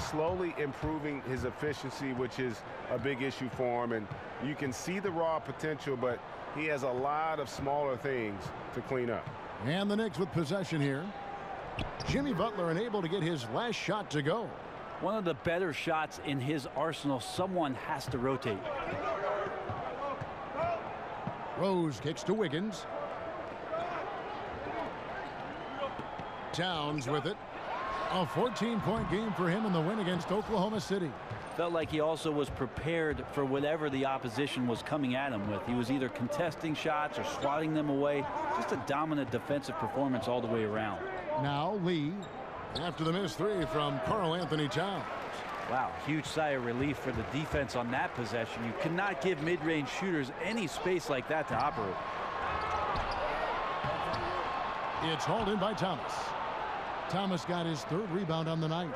Slowly improving his efficiency, which is a big issue for him. And you can see the raw potential, but he has a lot of smaller things to clean up. And the Knicks with possession here. Jimmy Butler unable to get his last shot to go. One of the better shots in his arsenal. Someone has to rotate. Rose kicks to Wiggins. Towns with it. A 14-point game for him in the win against Oklahoma City. Felt like he also was prepared for whatever the opposition was coming at him with. He was either contesting shots or swatting them away. Just a dominant defensive performance all the way around. Now Lee, after the missed three from Karl Anthony Towns. Wow, huge sigh of relief for the defense on that possession. You cannot give mid-range shooters any space like that to operate. It's hauled in by Thomas. Thomas got his third rebound on the night.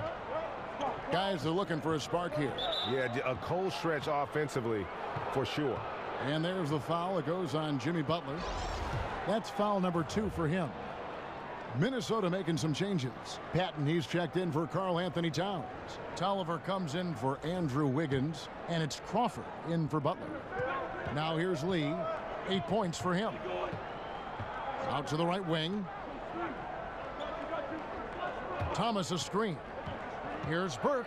Guys are looking for a spark here. Yeah, a cold stretch offensively for sure. And there's the foul. It goes on Jimmy Butler. That's foul number 2 for him. Minnesota making some changes. Patton, he's checked in for Karl Anthony Towns. Tolliver comes in for Andrew Wiggins. And it's Crawford in for Butler. Now here's Lee. 8 points for him. Out to the right wing. Thomas a screen. Here's Burke.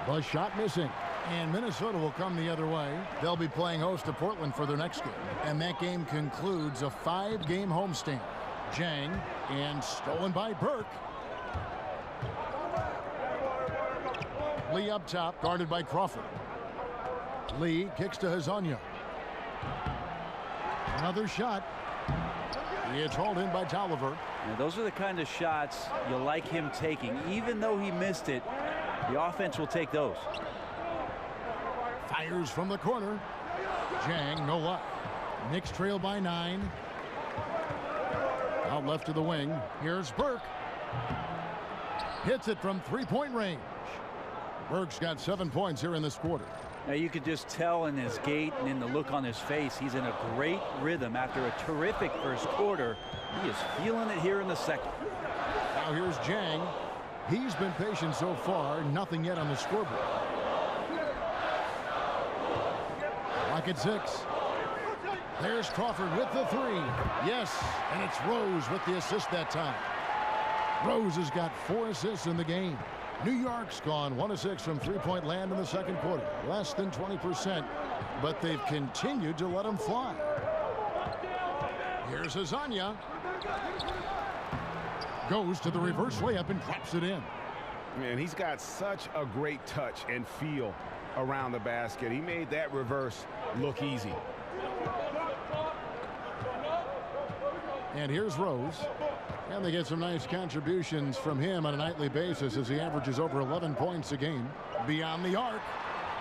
The shot missing. And Minnesota will come the other way. They'll be playing host to Portland for their next game. And that game concludes a 5-game homestand. Jang, and stolen by Burke. Lee up top, guarded by Crawford. Lee kicks to Hezonja. Another shot. It's hauled in by Tolliver. Now, those are the kind of shots you like him taking. Even though he missed it, the offense will take those. Fires from the corner. Jang, no luck. Knicks trail by 9. Out left to the wing. Here's Burke. Hits it from 3-point range. Burke's got 7 points here in this quarter. Now you could just tell in his gait and in the look on his face, he's in a great rhythm after a terrific first quarter. He is feeling it here in the second. Now here's Jang. He's been patient so far. Nothing yet on the scoreboard. Lock at 6. There's Crawford with the 3. Yes, and it's Rose with the assist that time. Rose has got 4 assists in the game. New York's gone 1 of 6 from 3-point land in the second quarter. Less than 20%, but they've continued to let them fly. Here's Hezonja. Goes to the reverse layup and claps it in. Man, he's got such a great touch and feel around the basket. He made that reverse look easy. And here's Rose. And they get some nice contributions from him on a nightly basis as he averages over 11 points a game. Beyond the arc.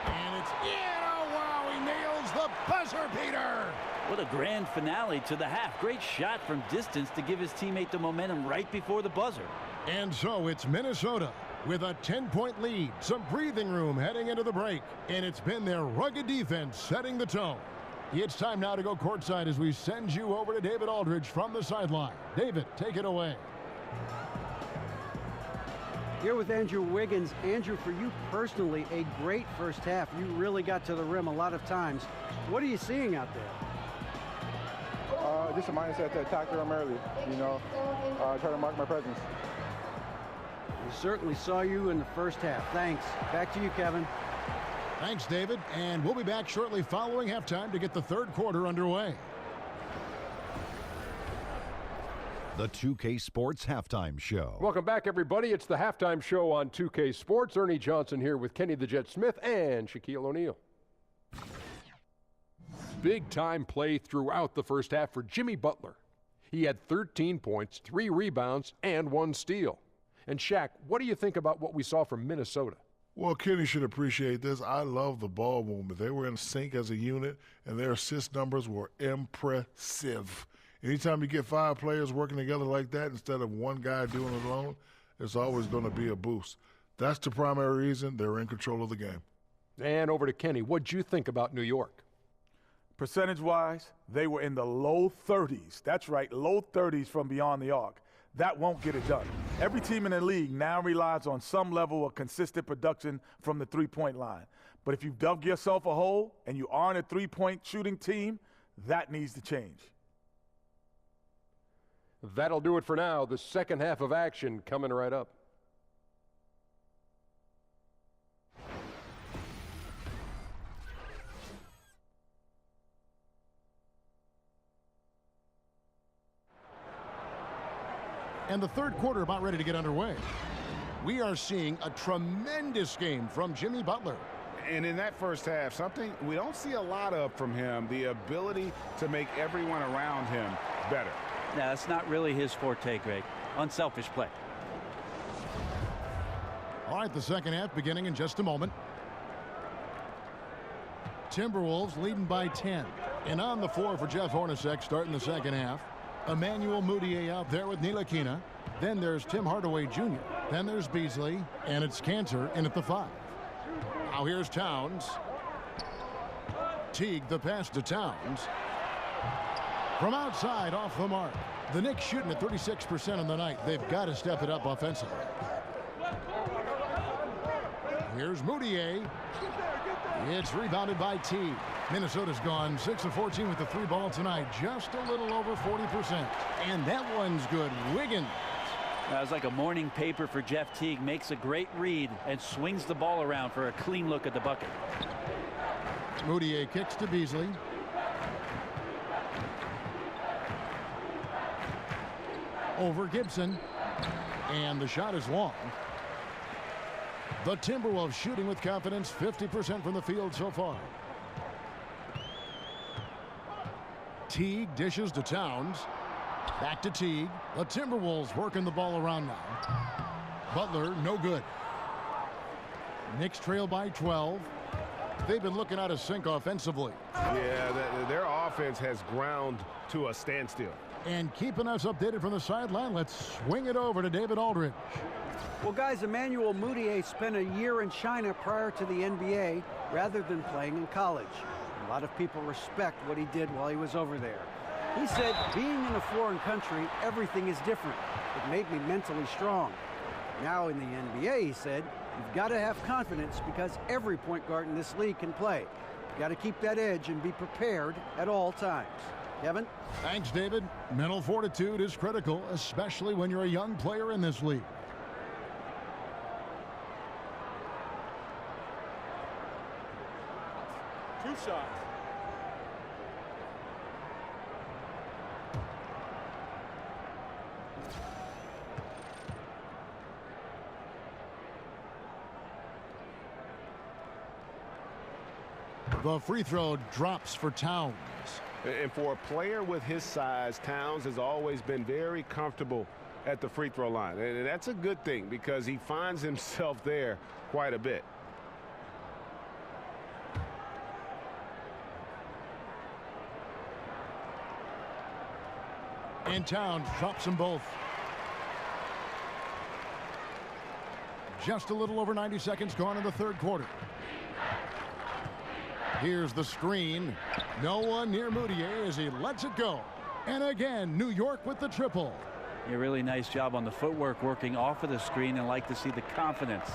And it's in. Oh, wow, he nails the buzzer beater. What a grand finale to the half. Great shot from distance to give his teammate the momentum right before the buzzer. And so it's Minnesota with a 10-point lead. Some breathing room heading into the break. And it's been their rugged defense setting the tone. It's time now to go courtside as we send you over to David Aldridge from the sideline. David, take it away. Here with Andrew Wiggins. Andrew, for you personally, a great first half. You really got to the rim a lot of times. What are you seeing out there? Just a mindset to attack the rim early, try to mark my presence. We certainly saw you in the first half. Thanks. Back to you, Kevin. Thanks, David. And we'll be back shortly following halftime to get the third quarter underway. The 2K Sports Halftime Show. Welcome back, everybody. It's the halftime show on 2K Sports. Ernie Johnson here with Kenny the Jet Smith and Shaquille O'Neal. Big-time play throughout the first half for Jimmy Butler. He had 13 points, 3 rebounds, and 1 steal. And Shaq, what do you think about what we saw from Minnesota? Well, Kenny should appreciate this. I love the ball movement. They were in sync as a unit, and their assist numbers were impressive. Anytime you get 5 players working together like that instead of one guy doing it alone, it's always going to be a boost. That's the primary reason they're in control of the game. And over to Kenny. What'd you think about New York? Percentage-wise, they were in the low 30s. That's right, low 30s from beyond the arc. That won't get it done. Every team in the league now relies on some level of consistent production from the three-point line. But if you've dug yourself a hole and you aren't a three-point shooting team, that needs to change. That'll do it for now. The second half of action coming right up. And the third quarter about ready to get underway. We are seeing a tremendous game from Jimmy Butler. And in that first half, something we don't see a lot of from him, the ability to make everyone around him better. Yeah, that's not really his forte, Greg. Unselfish play. All right, the second half beginning in just a moment. Timberwolves leading by 10. And on the floor for Jeff Hornacek starting the second half. Emmanuel Mudiay out there with Ntilikina. Then there's Tim Hardaway Jr. Then there's Beasley. And it's Cantor in at the 5. Now here's Towns. Teague the pass to Towns. From outside off the mark. The Knicks shooting at 36% on the night. They've got to step it up offensively. Here's Mudiay. It's rebounded by Teague. Minnesota's gone 6 of 14 with the 3 ball tonight. Just a little over 40%. And that one's good. Wiggins. That was like a morning paper for Jeff Teague. Makes a great read and swings the ball around for a clean look at the bucket. Mudiay kicks to Beasley. Over Gibson. And the shot is long. The Timberwolves shooting with confidence, 50% from the field so far. Teague dishes to Towns. Back to Teague. The Timberwolves working the ball around now. Butler, no good. Knicks trail by 12. They've been looking out of sync offensively. Yeah, their offense has ground to a standstill. And keeping us updated from the sideline, let's swing it over to David Aldridge. Well, guys, Emmanuel Mudiay spent a year in China prior to the NBA rather than playing in college. A lot of people respect what he did while he was over there. He said, being in a foreign country, everything is different. It made me mentally strong. Now in the NBA, he said, you've got to have confidence because every point guard in this league can play. You've got to keep that edge and be prepared at all times. Kevin? Thanks, David. Mental fortitude is critical, especially when you're a young player in this league. Two shots. The free throw drops for Towns. And for a player with his size, Towns has always been very comfortable at the free throw line. And that's a good thing because he finds himself there quite a bit. And Towns drops them both. Just a little over 90 seconds gone in the third quarter. Here's the screen. No one near Mudiay as he lets it go. And again, New York with the triple. A really nice job on the footwork working off of the screen, and like to see the confidence.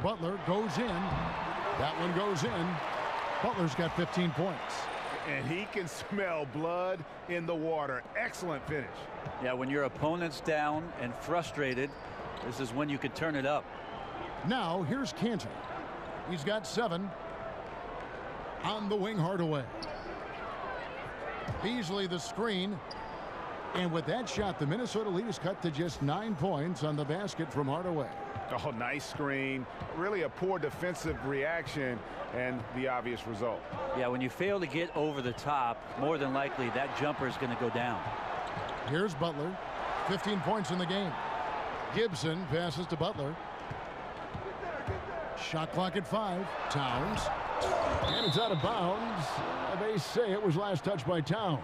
Butler goes in. That one goes in. Butler's got 15 points. And he can smell blood in the water. Excellent finish. Yeah, when your opponent's down and frustrated, this is when you could turn it up. Now here's Cantor. He's got 7. On the wing, Hardaway. Beasley the screen. And with that shot, the Minnesota lead is cut to just 9 points on the basket from Hardaway. Oh, nice screen. Really a poor defensive reaction and the obvious result. Yeah, when you fail to get over the top, more than likely that jumper is going to go down. Here's Butler. 15 points in the game. Gibson passes to Butler. Shot clock at 5. Towns. And it's out of bounds. They say it was last touched by Towns.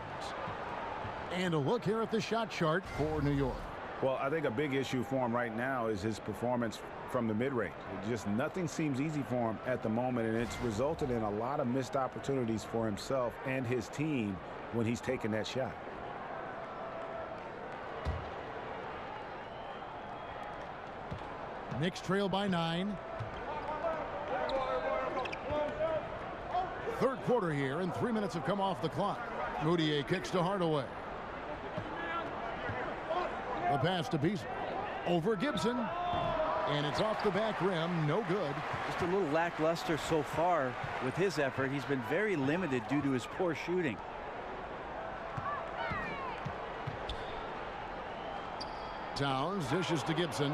And a look here at the shot chart for New York. Well, I think a big issue for him right now is his performance from the mid-range. Just nothing seems easy for him at the moment, and it's resulted in a lot of missed opportunities for himself and his team when he's taken that shot. Knicks trail by 9. Third quarter here, and 3 minutes have come off the clock. Moutier kicks to Hardaway. The pass to Beasley. Over Gibson. And it's off the back rim. No good. Just a little lackluster so far with his effort. He's been very limited due to his poor shooting. Towns dishes to Gibson.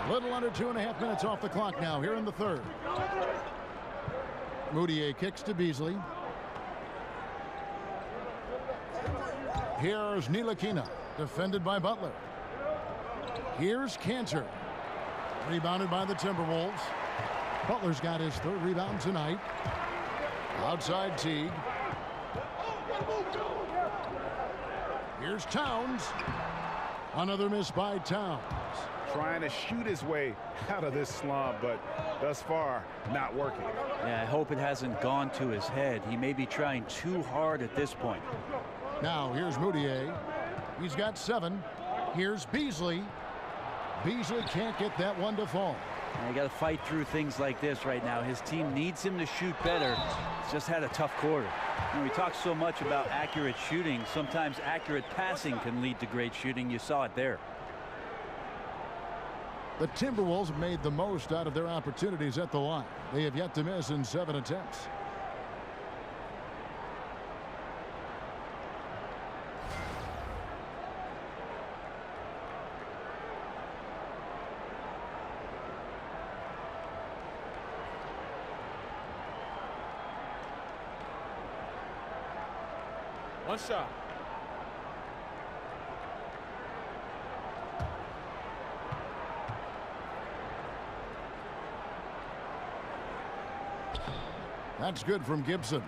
A little under 2.5 minutes off the clock now here in the third. Moutier kicks to Beasley. Here's Ntilikina, defended by Butler. Here's Cantor. Rebounded by the Timberwolves. Butler's got his third rebound tonight. Outside Teague. Here's Towns. Another miss by Towns. Trying to shoot his way out of this slump, but thus far, not working. Yeah, I hope it hasn't gone to his head. He may be trying too hard at this point. Now, here's Moutier. He's got 7. Here's Beasley. Beasley can't get that one to fall. You got to fight through things like this right now. His team needs him to shoot better. He's just had a tough quarter. We talk so much about accurate shooting. Sometimes accurate passing can lead to great shooting. You saw it there. The Timberwolves have made the most out of their opportunities at the line. They have yet to miss in 7 attempts. One shot. That's good from Gibson.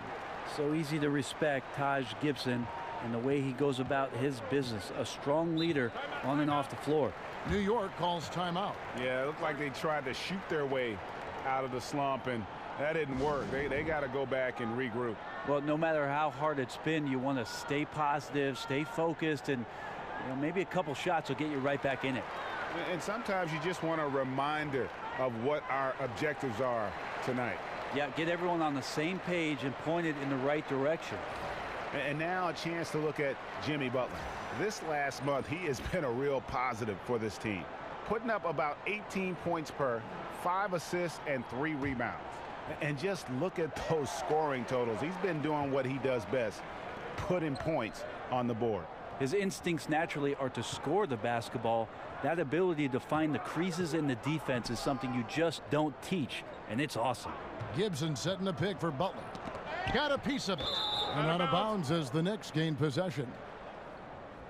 So easy to respect Taj Gibson and the way he goes about his business. A strong leader on and off the floor. New York calls timeout. Yeah, it looked like they tried to shoot their way out of the slump, and that didn't work. They got to go back and regroup. Well, no matter how hard it's been, you want to stay positive, stay focused, and maybe a couple shots will get you right back in it. And sometimes you just want a reminder of what our objectives are tonight. Yeah, get everyone on the same page and point it in the right direction. And now a chance to look at Jimmy Butler. This last month, he has been a real positive for this team, putting up about 18 points per, 5 assists, and 3 rebounds. And just look at those scoring totals. He's been doing what he does best, putting points on the board. His instincts naturally are to score the basketball. That ability to find the creases in the defense is something you just don't teach, and it's awesome. Gibson setting a pick for Butler. Got a piece of it. And out of bounds as the Knicks gain possession.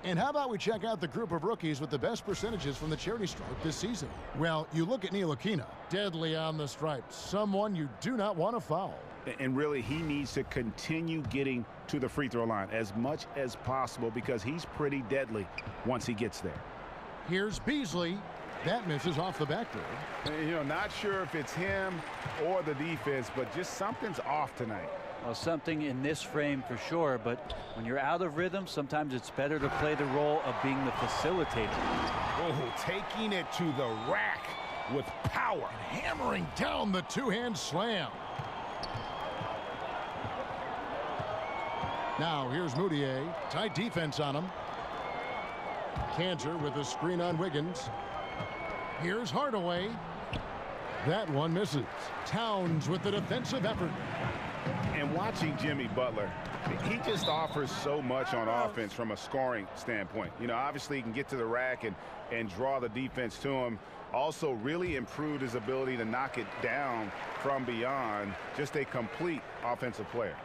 And how about we check out the group of rookies with the best percentages from the charity stripe this season? Well, you look at Ntilikina, deadly on the stripe, someone you do not want to foul. And really, he needs to continue getting to the free throw line as much as possible because he's pretty deadly once he gets there. Here's Beasley. That misses off the backboard. Not sure if it's him or the defense, but just something's off tonight. Well, something in this frame for sure, but when you're out of rhythm, sometimes it's better to play the role of being the facilitator. Oh, taking it to the rack with power. And hammering down the two-hand slam. Now, here's Moutier. Tight defense on him. Cantor with a screen on Wiggins. Here's Hardaway. That one misses. Towns with the defensive effort. And watching Jimmy Butler, he just offers so much on offense from a scoring standpoint. Obviously he can get to the rack and draw the defense to him. Also really improved his ability to knock it down from beyond. Just a complete offensive player.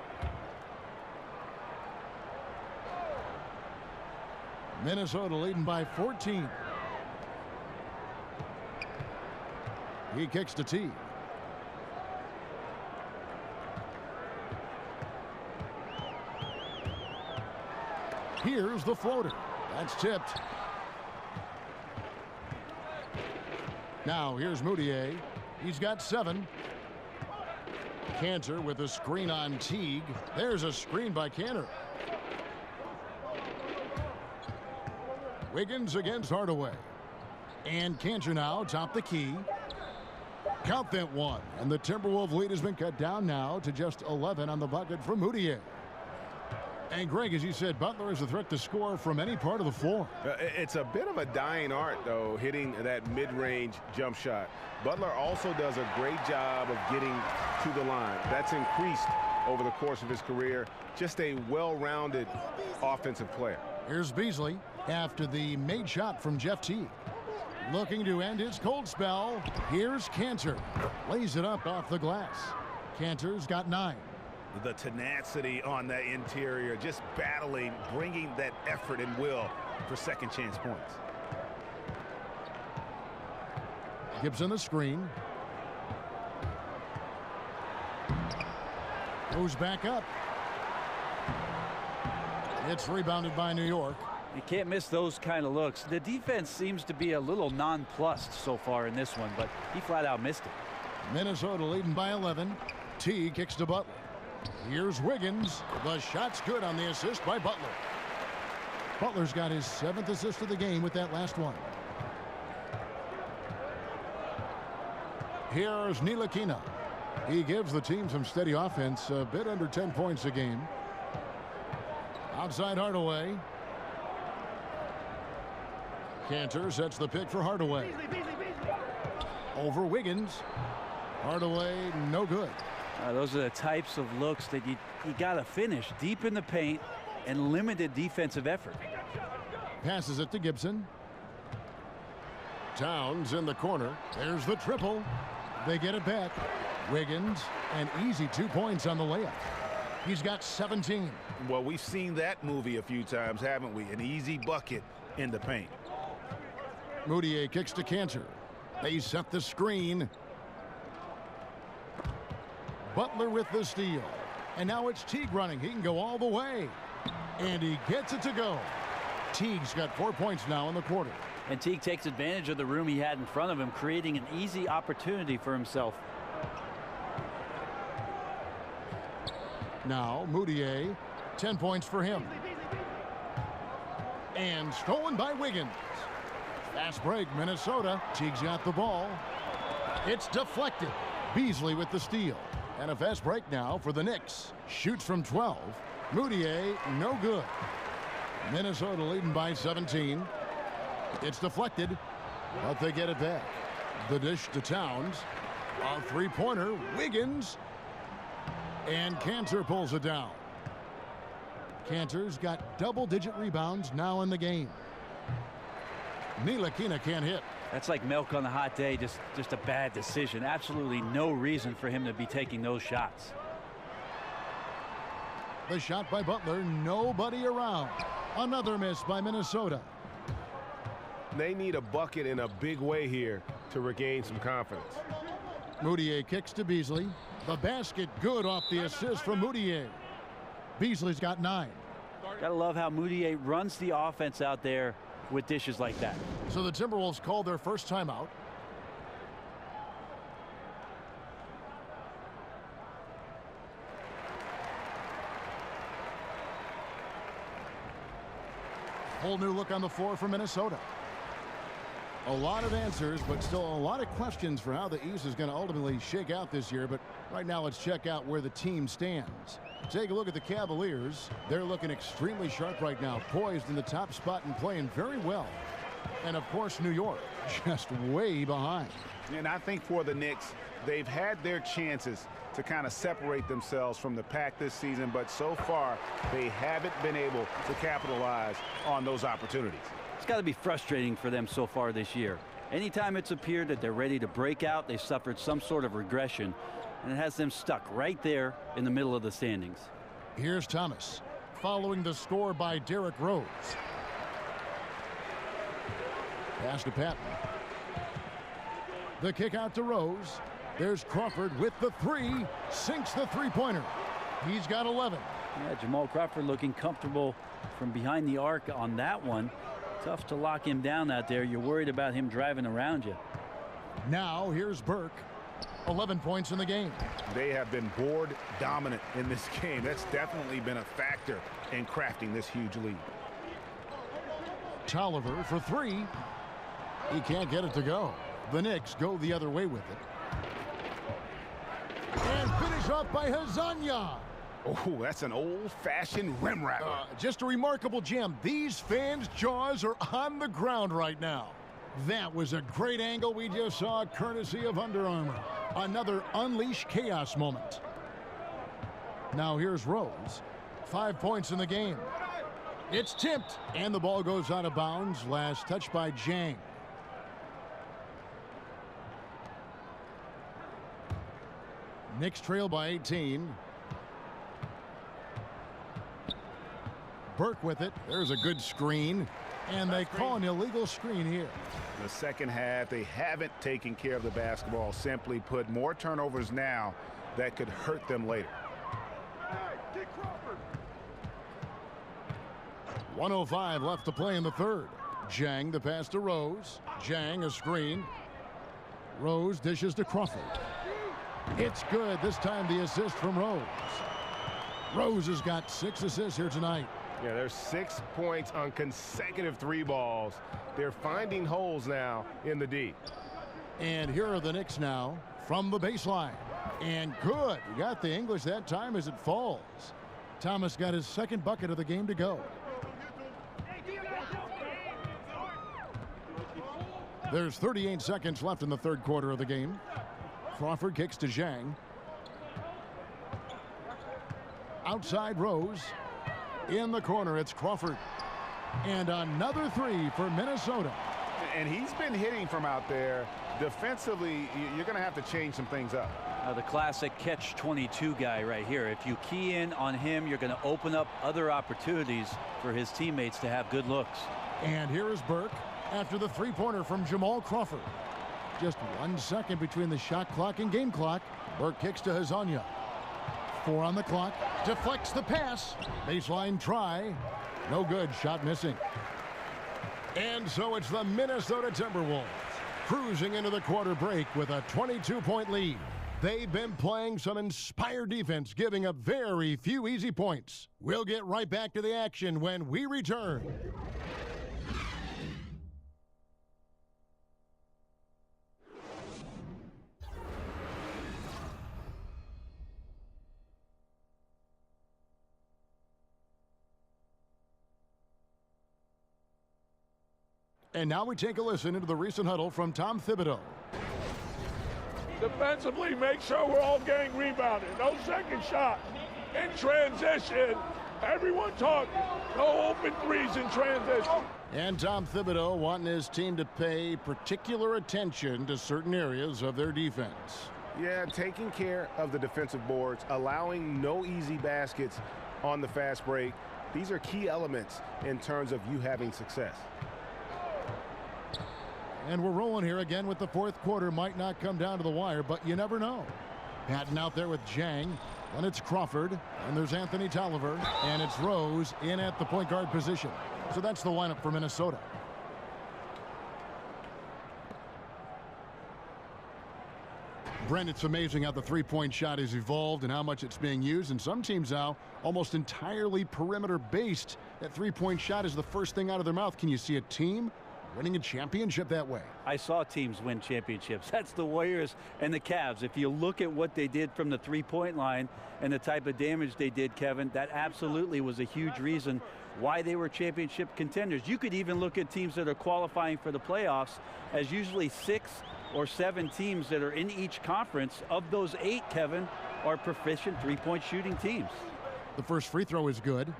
Minnesota leading by 14. He kicks to T. Here's the floater. That's tipped. Now here's Moutier. He's got 7. Cantor with a screen on Teague. There's a screen by Cantor. Wiggins against Hardaway. And Cantor now top the key. Count that one. And the Timberwolves lead has been cut down now to just 11 on the bucket from Moutier. And Greg, as you said, Butler is a threat to score from any part of the floor. It's a bit of a dying art, though, hitting that mid-range jump shot. Butler also does a great job of getting to the line. That's increased over the course of his career. Just a well-rounded offensive player. Here's Beasley after the made shot from Jeff Teague. Looking to end his cold spell. Here's Cantor. Lays it up off the glass. Cantor's got 9. The tenacity on that interior, just battling, bringing that effort and will for second chance points. Gibson the screen. Goes back up. It's rebounded by New York. You can't miss those kind of looks. The defense seems to be a little nonplussed so far in this one, but he flat out missed it. Minnesota leading by 11. T kicks to Butler. Here's Wiggins. The shot's good on the assist by Butler. Butler's got his 7th assist of the game with that last one. Here's Ntilikina. He gives the team some steady offense, a bit under 10 points a game. Outside Hardaway. Cantor sets the pick for Hardaway. Over Wiggins. Hardaway, no good. Those are the types of looks that you got to finish deep in the paint and limited defensive effort. Passes it to Gibson. Towns in the corner. There's the triple. They get it back. Wiggins, an easy 2 points on the layup. He's got 17. Well, we've seen that movie a few times, haven't we? An easy bucket in the paint. Moutier kicks to Cantor. They set the screen. Butler with the steal. And now it's Teague running. He can go all the way. And he gets it to go. Teague's got 4 points now in the quarter. And Teague takes advantage of the room he had in front of him, creating an easy opportunity for himself. Now Moutier, 10 points for him. And stolen by Wiggins. Fast break, Minnesota. Teague's got the ball. It's deflected. Beasley with the steal. And a fast break now for the Knicks. Shoots from 12. Moutier, no good. Minnesota leading by 17. It's deflected, but they get it back. The dish to Towns. A three-pointer. Wiggins. And Cantor pulls it down. Cantor's got double-digit rebounds now in the game. Ntilikina can't hit. That's like milk on a hot day, just a bad decision. Absolutely no reason for him to be taking those shots. The shot by Butler, nobody around. Another miss by Minnesota. They need a bucket in a big way here to regain some confidence. Moutier kicks to Beasley. The basket good off the assist from Moutier. Beasley's got 9. Gotta love how Moutier runs the offense out there with dishes like that. So the Timberwolves called their first timeout. Whole new look on the floor for Minnesota. A lot of answers, but still a lot of questions for how the East is going to ultimately shake out this year. But right now, let's check out where the team stands. Take a look at the Cavaliers. They're looking extremely sharp right now, poised in the top spot and playing very well. And, of course, New York just way behind. And I think for the Knicks, they've had their chances to kind of separate themselves from the pack this season, but so far they haven't been able to capitalize on those opportunities. It's got to be frustrating for them so far this year. Anytime it's appeared that they're ready to break out, they've suffered some sort of regression, and it has them stuck right there in the middle of the standings. Here's Thomas, following the score by Derrick Rose. Pass to Patton. The kick out to Rose. There's Crawford with the three. Sinks the three-pointer. He's got 11. Yeah, Jamal Crawford looking comfortable from behind the arc on that one. Tough to lock him down out there. You're worried about him driving around you. Now here's Burke. 11 points in the game. They have been board dominant in this game. That's definitely been a factor in crafting this huge lead. Tolliver for three. He can't get it to go. The Knicks go the other way with it. And finish off by Hazanya. Oh, that's an old-fashioned rim wrapper. Just a remarkable gem. These fans' jaws are on the ground right now. That was a great angle we just saw, courtesy of Under Armour. Another Unleash Chaos moment. Now here's Rose. 5 points in the game. It's tipped, and the ball goes out of bounds. Last touch by Jang. Knicks trail by 18. Burke with it. There's a good screen. And they call an illegal screen here. The second half, they haven't taken care of the basketball. Simply put, more turnovers now that could hurt them later. 1:05 left to play in the third. Jang the pass to Rose. Jang a screen. Rose dishes to Crawford. It's good. This time the assist from Rose. Rose has got 6 assists here tonight. Yeah, there's 6 points on consecutive 3 balls. They're finding holes now in the D. And here are the Knicks now from the baseline. And good. You got the English that time as it falls. Thomas got his second bucket of the game to go. There's 38 seconds left in the third quarter of the game. Crawford kicks to Zhang. Outside Rose. In the corner, it's Crawford. And another 3 for Minnesota. And he's been hitting from out there. Defensively, you're going to have to change some things up. The classic catch-22 guy right here. If you key in on him, you're going to open up other opportunities for his teammates to have good looks. And here is Burke after the three-pointer from Jamal Crawford. Just 1 second between the shot clock and game clock. Burke kicks to Hazanya. 4 on the clock. Deflects the pass. Baseline try. No good. Shot missing. And so it's the Minnesota Timberwolves cruising into the quarter break with a 22-point lead. They've been playing some inspired defense, giving up very few easy points. We'll get right back to the action when we return. And now we take a listen into the recent huddle from Tom Thibodeau. Defensively, make sure we're all getting rebounded. No second shot. In transition, everyone talk. No open threes in transition. And Tom Thibodeau wanting his team to pay particular attention to certain areas of their defense. Yeah, taking care of the defensive boards, allowing no easy baskets on the fast break. These are key elements in terms of you having success. And we're rolling here again with the fourth quarter. Might not come down to the wire, but you never know. Patton out there with Zhang. Then it's Crawford. And there's Anthony Tolliver. And it's Rose in at the point guard position. So that's the lineup for Minnesota. Brent, it's amazing how the three-point shot has evolved and how much it's being used. And some teams now almost entirely perimeter-based. That three-point shot is the first thing out of their mouth. Can you see a team winning a championship that way? I saw teams win championships. That's the Warriors and the Cavs. If you look at what they did from the three-point line and the type of damage they did, Kevin, that absolutely was a huge reason why they were championship contenders. You could even look at teams that are qualifying for the playoffs as usually 6 or 7 teams that are in each conference. Of those 8, Kevin, are proficient three-point shooting teams. The first free throw is good.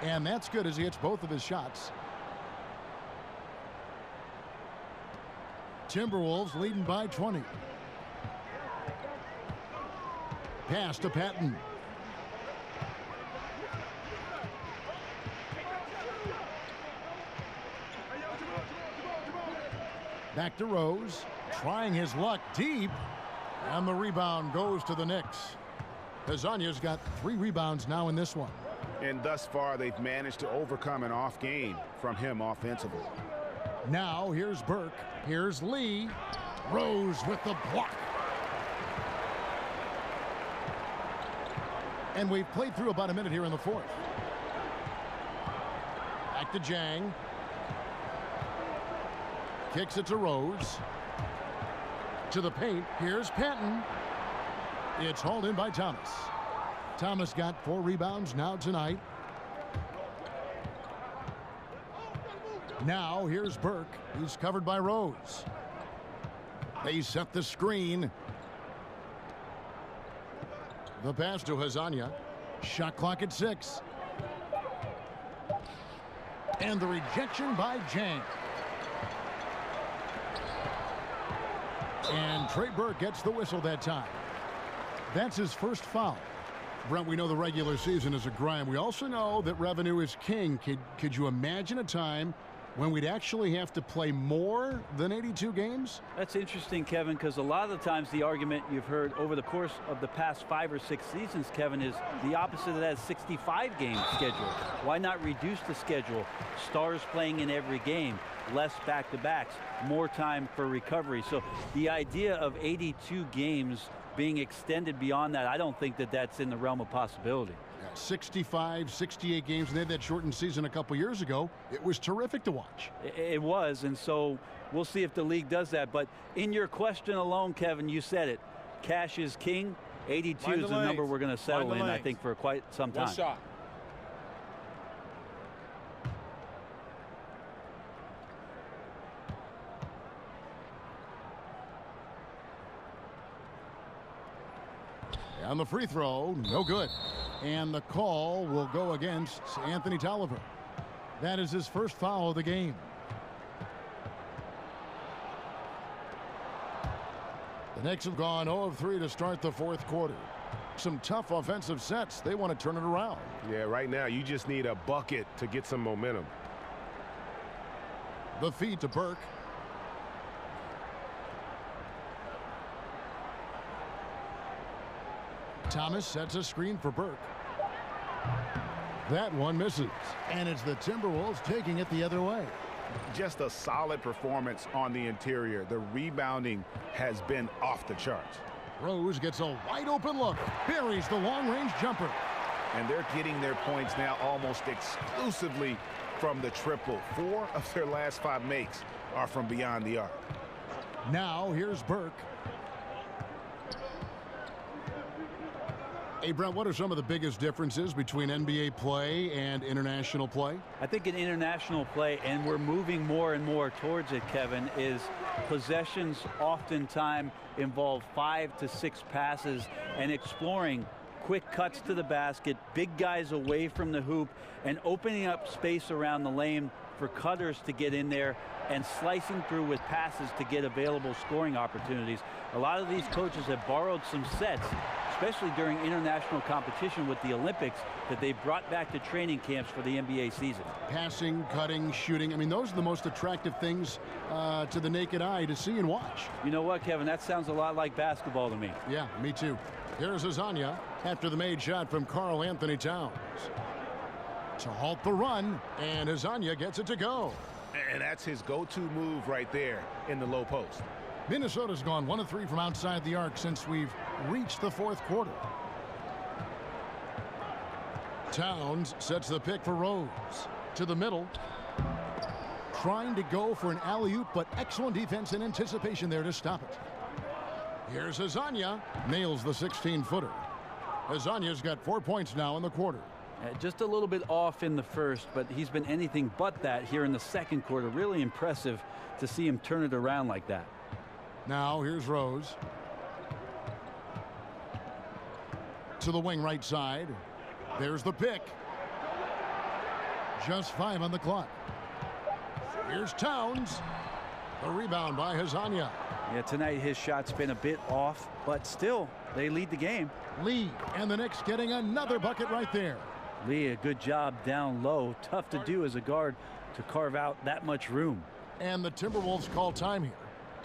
And that's good as he hits both of his shots. Timberwolves leading by 20. Pass to Patton. Back to Rose, trying his luck deep, and the rebound goes to the Knicks. Hazanya's got 3 rebounds now in this one. And thus far, they've managed to overcome an off game from him offensively. Now here's Burke. Here's Lee. Rose with the block. And we've played through about a minute here in the fourth. Back to Jang. Kicks it to Rose. To the paint. Here's Patton. It's hauled in by Thomas. Thomas got 4 rebounds now tonight. Now here's Burke. He's covered by Rose. They set the screen. The pass to Hazanya. Shot clock at 6. And the rejection by Jang. And Trey Burke gets the whistle that time. That's his first foul. Brent, we know the regular season is a grind. We also know that revenue is king. Could you imagine a time when we'd actually have to play more than 82 games? That's interesting, Kevin, because a lot of the times the argument you've heard over the course of the past 5 or 6 seasons, Kevin, is the opposite of that 65-game schedule. Why not reduce the schedule? Stars playing in every game, less back-to-backs, more time for recovery. So the idea of 82 games being extended beyond that, I don't think that that's in the realm of possibility. 65, 68 games, and they had that shortened season a couple years ago. It was terrific to watch. It was, and so we'll see if the league does that. But in your question alone, Kevin, you said it. Cash is king. 82 is the number we're going to settle in, I think, for quite some time. One shot. On the free throw, no good. And the call will go against Anthony Tolliver. That is his first foul of the game. The Knicks have gone 0 of 3 to start the fourth quarter. Some tough offensive sets. They want to turn it around. Yeah, right now you just need a bucket to get some momentum. The feed to Burke. Thomas sets a screen for Burke. That one misses. And it's the Timberwolves taking it the other way. Just a solid performance on the interior. The rebounding has been off the charts. Rose gets a wide open look. Buries the long-range jumper. And they're getting their points now almost exclusively from the triple. 4 of their last 5 makes are from beyond the arc. Now here's Burke. Hey, Brent, what are some of the biggest differences between NBA play and international play? I think in international play, and we're moving more and more towards it, Kevin, is possessions oftentimes involve 5 to 6 passes and exploring quick cuts to the basket, big guys away from the hoop, and opening up space around the lane for cutters to get in there and slicing through with passes to get available scoring opportunities. A lot of these coaches have borrowed some sets, especially during international competition with the Olympics, that they brought back to training camps for the NBA season. Passing, cutting, shooting. I mean, those are the most attractive things to the naked eye to see and watch. You know what, Kevin? That sounds a lot like basketball to me. Yeah, me too. Here's Hazanya after the made shot from Karl Anthony Towns. To halt the run, and Hazanya gets it to go. And that's his go-to move right there in the low post. Minnesota's gone 1 of 3 from outside the arc since we've reached the fourth quarter. Towns sets the pick for Rose. To the middle. Trying to go for an alley-oop, but excellent defense and anticipation there to stop it. Here's Hazanya. Nails the 16-footer. Hazanya's got 4 points now in the quarter. Just a little bit off in the first, but he's been anything but that here in the second quarter. Really impressive to see him turn it around like that. Now here's Rose. To the wing right side. There's the pick. Just 5 on the clock. Here's Towns. The rebound by Hazanya. Yeah, tonight his shot's been a bit off, but still, they lead the game. Lee and the Knicks getting another bucket right there. Lee, a good job down low. Tough to do as a guard to carve out that much room. And the Timberwolves call time here.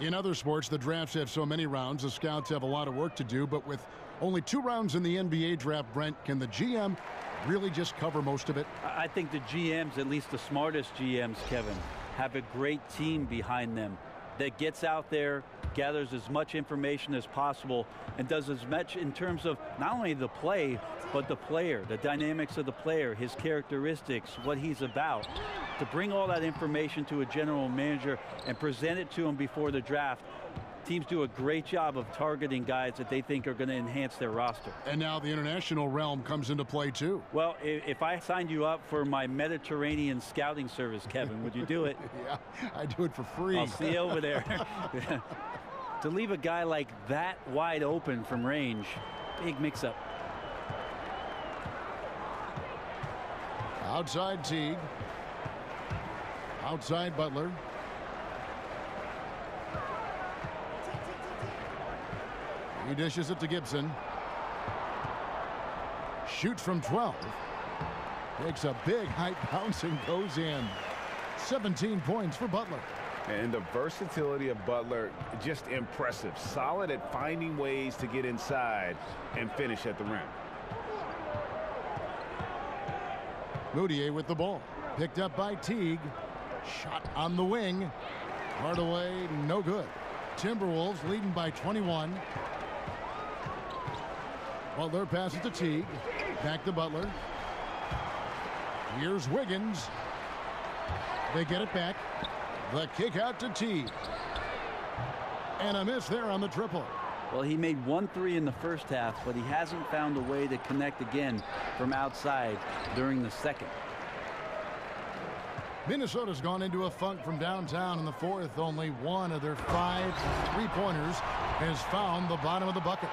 In other sports, the drafts have so many rounds, the scouts have a lot of work to do, but with only 2 rounds in the NBA draft, Brent, can the GM really just cover most of it? I think the GMs, at least the smartest GMs, Kevin, have a great team behind them that gets out there, gathers as much information as possible, and does as much in terms of not only the play, but the player, the dynamics of the player, his characteristics, what he's about. To bring all that information to a general manager and present it to him before the draft, teams do a great job of targeting guys that they think are going to enhance their roster. And now the international realm comes into play too. Well, if I signed you up for my Mediterranean scouting service, Kevin, would you do it? Yeah, I do it for free. I'll see you over there. To leave a guy like that wide open from range, big mix-up. Outside Teague. Outside Butler. He dishes it to Gibson. Shoots from 12. Takes a big height bounce and goes in. 17 points for Butler. And the versatility of Butler, just impressive. Solid at finding ways to get inside and finish at the rim. Moutier with the ball. Picked up by Teague. Shot on the wing. Hardaway, no good. Timberwolves leading by 21. Butler passes to Teague. Back to Butler. Here's Wiggins. They get it back. The kick out to Teague. And a miss there on the triple. Well, he made 1 3 in the first half, but he hasn't found a way to connect again from outside during the second. Minnesota's gone into a funk from downtown in the fourth. Only one of their 5 3-pointers has found the bottom of the bucket.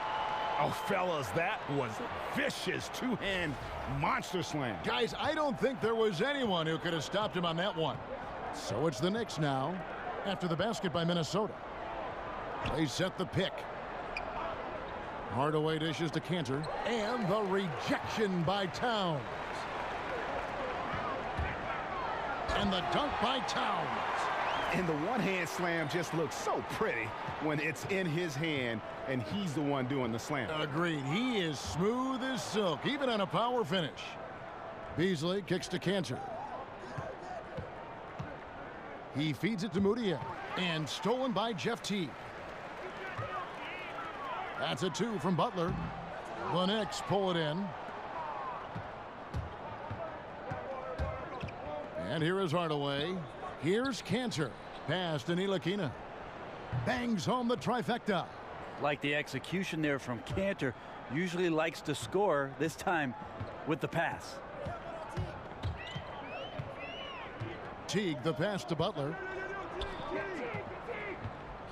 Oh, fellas, that was a vicious 2-hand monster slam. Guys, I don't think there was anyone who could have stopped him on that one. So it's the Knicks now after the basket by Minnesota. They set the pick. Hardaway dishes to Cantor. And the rejection by Towns. And the dunk by Towns. And the one-hand slam just looks so pretty when it's in his hand and he's the one doing the slam. Agreed. He is smooth as silk, even on a power finish. Beasley kicks to Cantor. He feeds it to Moutier. And stolen by Jeff Teague. That's a 2 from Butler. The Knicks pull it in. And here is Hardaway. Here's Cantor. Pass to Ntilikina. Bangs home the trifecta. Like the execution there from Cantor. Usually likes to score, this time with the pass. Teague the pass to Butler.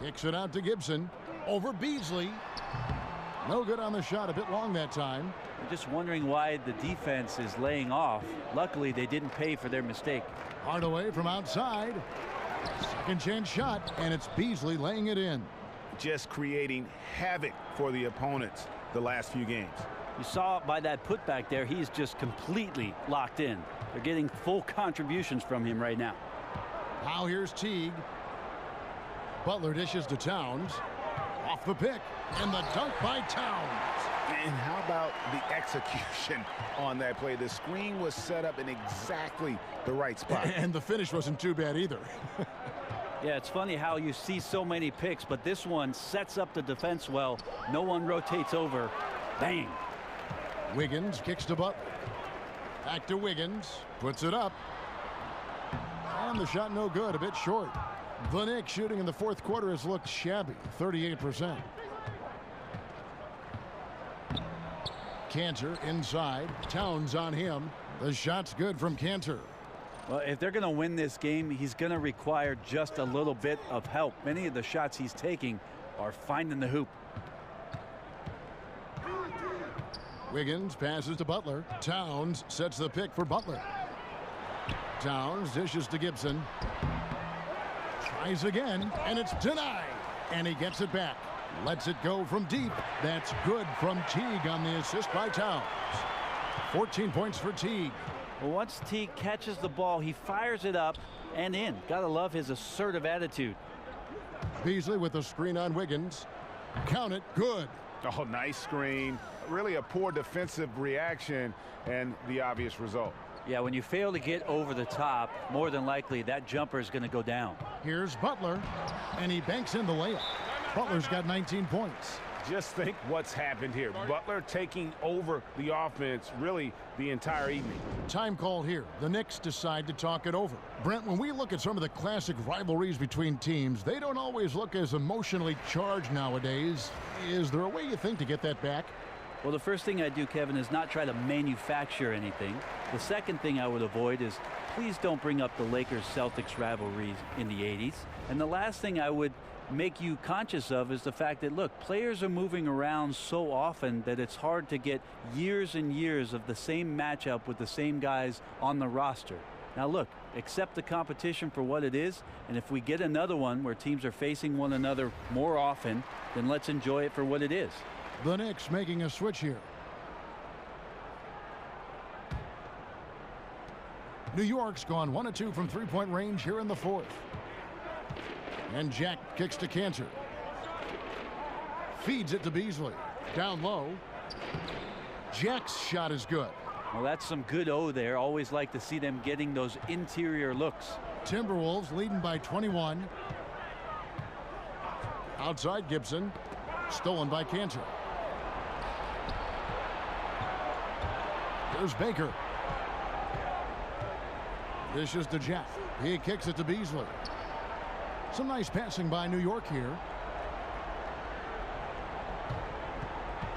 Kicks it out to Gibson. Over Beasley. No good on the shot, a bit long that time. I'm just wondering why the defense is laying off. Luckily, they didn't pay for their mistake. Hardaway from outside. Second chance shot, and it's Beasley laying it in. Just creating havoc for the opponents the last few games. You saw by that putback there, he's just completely locked in. They're getting full contributions from him right now. Now here's Teague. Butler dishes to Towns. Off the pick, and the dunk by Towns. And how about the execution on that play? The screen was set up in exactly the right spot. And the finish wasn't too bad either. Yeah, it's funny how you see so many picks, but this one sets up the defense well. No one rotates over. Bang. Wiggins kicks to Butler. Back to Wiggins. Puts it up. And the shot no good, a bit short. The Knicks shooting in the fourth quarter has looked shabby, 38%. Cantor inside. Towns on him. The shot's good from Cantor. Well, if they're going to win this game, he's going to require just a little bit of help. Many of the shots he's taking are finding the hoop. Wiggins passes to Butler. Towns sets the pick for Butler. Towns dishes to Gibson. Tries again, and it's denied. And he gets it back. Lets it go from deep. That's good from Teague on the assist by Towns. 14 points for Teague. Well, once Teague catches the ball, he fires it up and in. Gotta love his assertive attitude. Beasley with a screen on Wiggins. Count it. Good. Oh, nice screen. Really a poor defensive reaction and the obvious result. Yeah, when you fail to get over the top, more than likely that jumper is going to go down. Here's Butler, and he banks in the layup. Butler's got 19 points. Just think what's happened here. Butler taking over the offense really the entire evening. Time call here. The Knicks decide to talk it over. Brent, when we look at some of the classic rivalries between teams, they don't always look as emotionally charged nowadays. Is there a way you think to get that back? Well, the first thing I do, Kevin, is not try to manufacture anything. The second thing I would avoid is please don't bring up the Lakers-Celtics rivalries in the 80s. And the last thing I would make you conscious of is the fact that, look, players are moving around so often that it's hard to get years and years of the same matchup with the same guys on the roster. Now, look, accept the competition for what it is, and if we get another one where teams are facing one another more often, then let's enjoy it for what it is. The Knicks making a switch here. New York's gone 1 of 2 from three-point range here in the fourth. And Jack kicks to Cantor. Feeds it to Beasley. Down low. Jack's shot is good. Well, that's some good O there. Always like to see them getting those interior looks. Timberwolves leading by 21. Outside Gibson. Stolen by Cantor. Here's Baker. Dishes to Jack. He kicks it to Beasley. Some nice passing by New York here.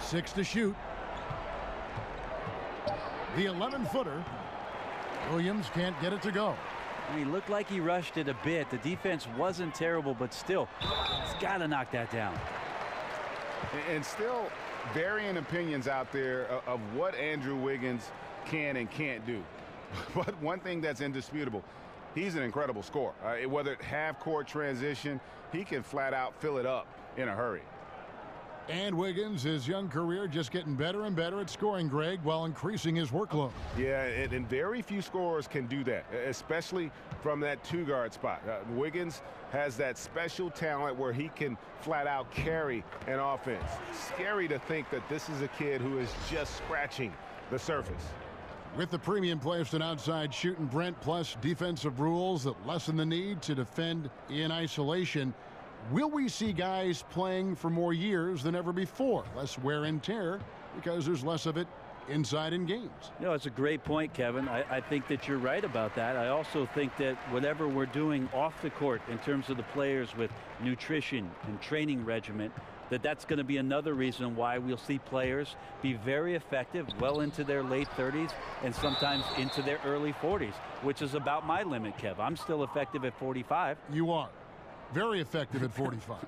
6 to shoot. The 11-footer. Williams can't get it to go. He looked like he rushed it a bit. The defense wasn't terrible, but still, he's got to knock that down. And still varying opinions out there of what Andrew Wiggins can and can't do. But one thing that's indisputable, he's an incredible scorer. Whether it's half-court transition, he can flat out fill it up in a hurry. And Wiggins, his young career just getting better and better at scoring, Greg, while increasing his workload. Yeah, and very few scorers can do that, especially from that two-guard spot. Wiggins has that special talent where he can flat out carry an offense. Scary to think that this is a kid who is just scratching the surface. With the premium placed and outside shooting, Brent, plus defensive rules that lessen the need to defend in isolation, will we see guys playing for more years than ever before? Less wear and tear because there's less of it inside in games. You know, it's a great point, Kevin. I think that you're right about that. I also think that whatever we're doing off the court in terms of the players with nutrition and training regimen, that's going to be another reason why we'll see players be very effective well into their late 30s and sometimes into their early 40s, which is about my limit, Kev. I'm still effective at 45. You are. Very effective at 45.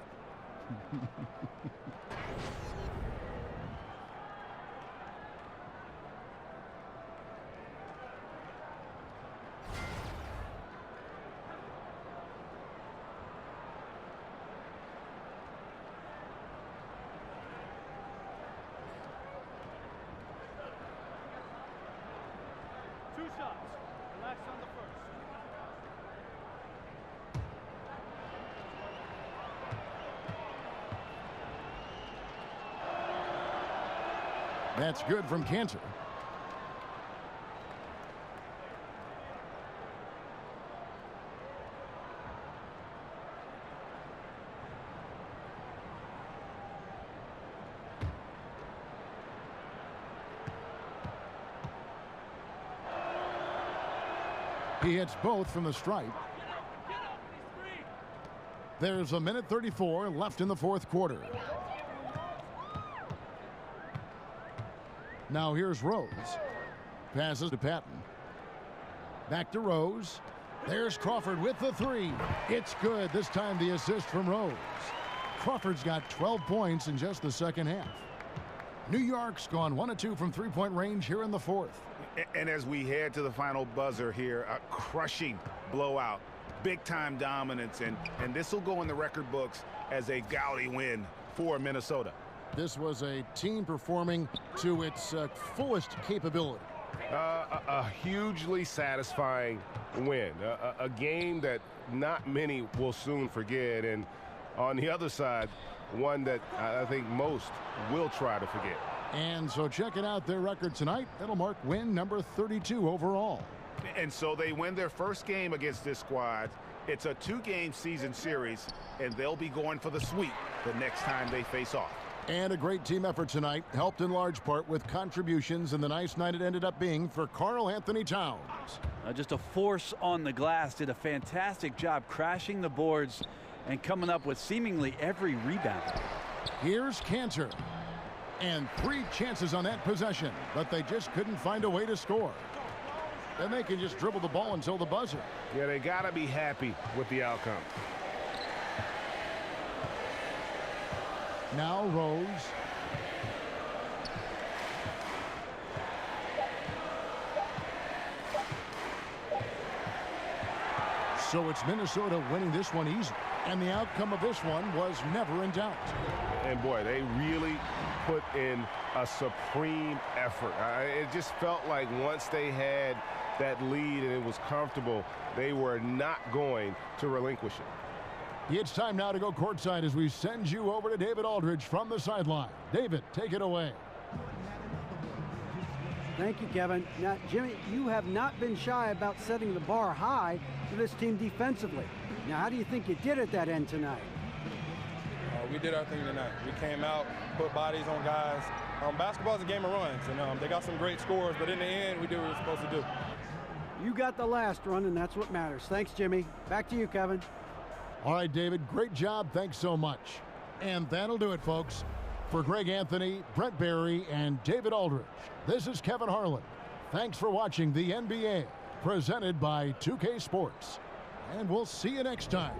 That's good from Cantor. He hits both from the stripe. There's a minute 34 left in the fourth quarter. Now here's Rose. Passes to Patton. Back to Rose. There's Crawford with the three. It's good. This time the assist from Rose. Crawford's got 12 points in just the second half. New York's gone 1 of 2 from three-point range here in the fourth. And as we head to the final buzzer here, a crushing blowout big-time dominance, and this will go in the record books as a gaudy win for Minnesota. This was a team performing to its fullest capability. A hugely satisfying win, a game that not many will soon forget, and on the other side, one that I think most will try to forget. And so checking out their record tonight, that'll mark win number 32 overall. And so they win their first game against this squad. It's a 2-game season series, and they'll be going for the sweep the next time they face off. And a great team effort tonight, helped in large part with contributions in the nice night it ended up being for Karl Anthony Towns. Just a force on the glass, did a fantastic job crashing the boards and coming up with seemingly every rebound. Here's Cantor. And 3 chances on that possession, but they just couldn't find a way to score. Then they can just dribble the ball until the buzzer. Yeah, they got to be happy with the outcome. Now Rose. So it's Minnesota winning this one easy. And the outcome of this one was never in doubt. And boy, they really put in a supreme effort. It just felt like once they had that lead and it was comfortable, they were not going to relinquish it. It's time now to go courtside as we send you over to David Aldridge from the sideline. David, take it away. Thank you, Kevin. Now, Jimmy, you have not been shy about setting the bar high for this team defensively. Now, how do you think you did at that end tonight? We did our thing tonight. We came out, put bodies on guys. Basketball's a game of runs, and they got some great scores, but in the end, we did what we were supposed to do. You got the last run, and that's what matters. Thanks, Jimmy. Back to you, Kevin. All right, David, great job. Thanks so much. And that'll do it, folks. For Greg Anthony, Brent Barry, and David Aldridge, this is Kevin Harlan. Thanks for watching the NBA, presented by 2K Sports. And we'll see you next time.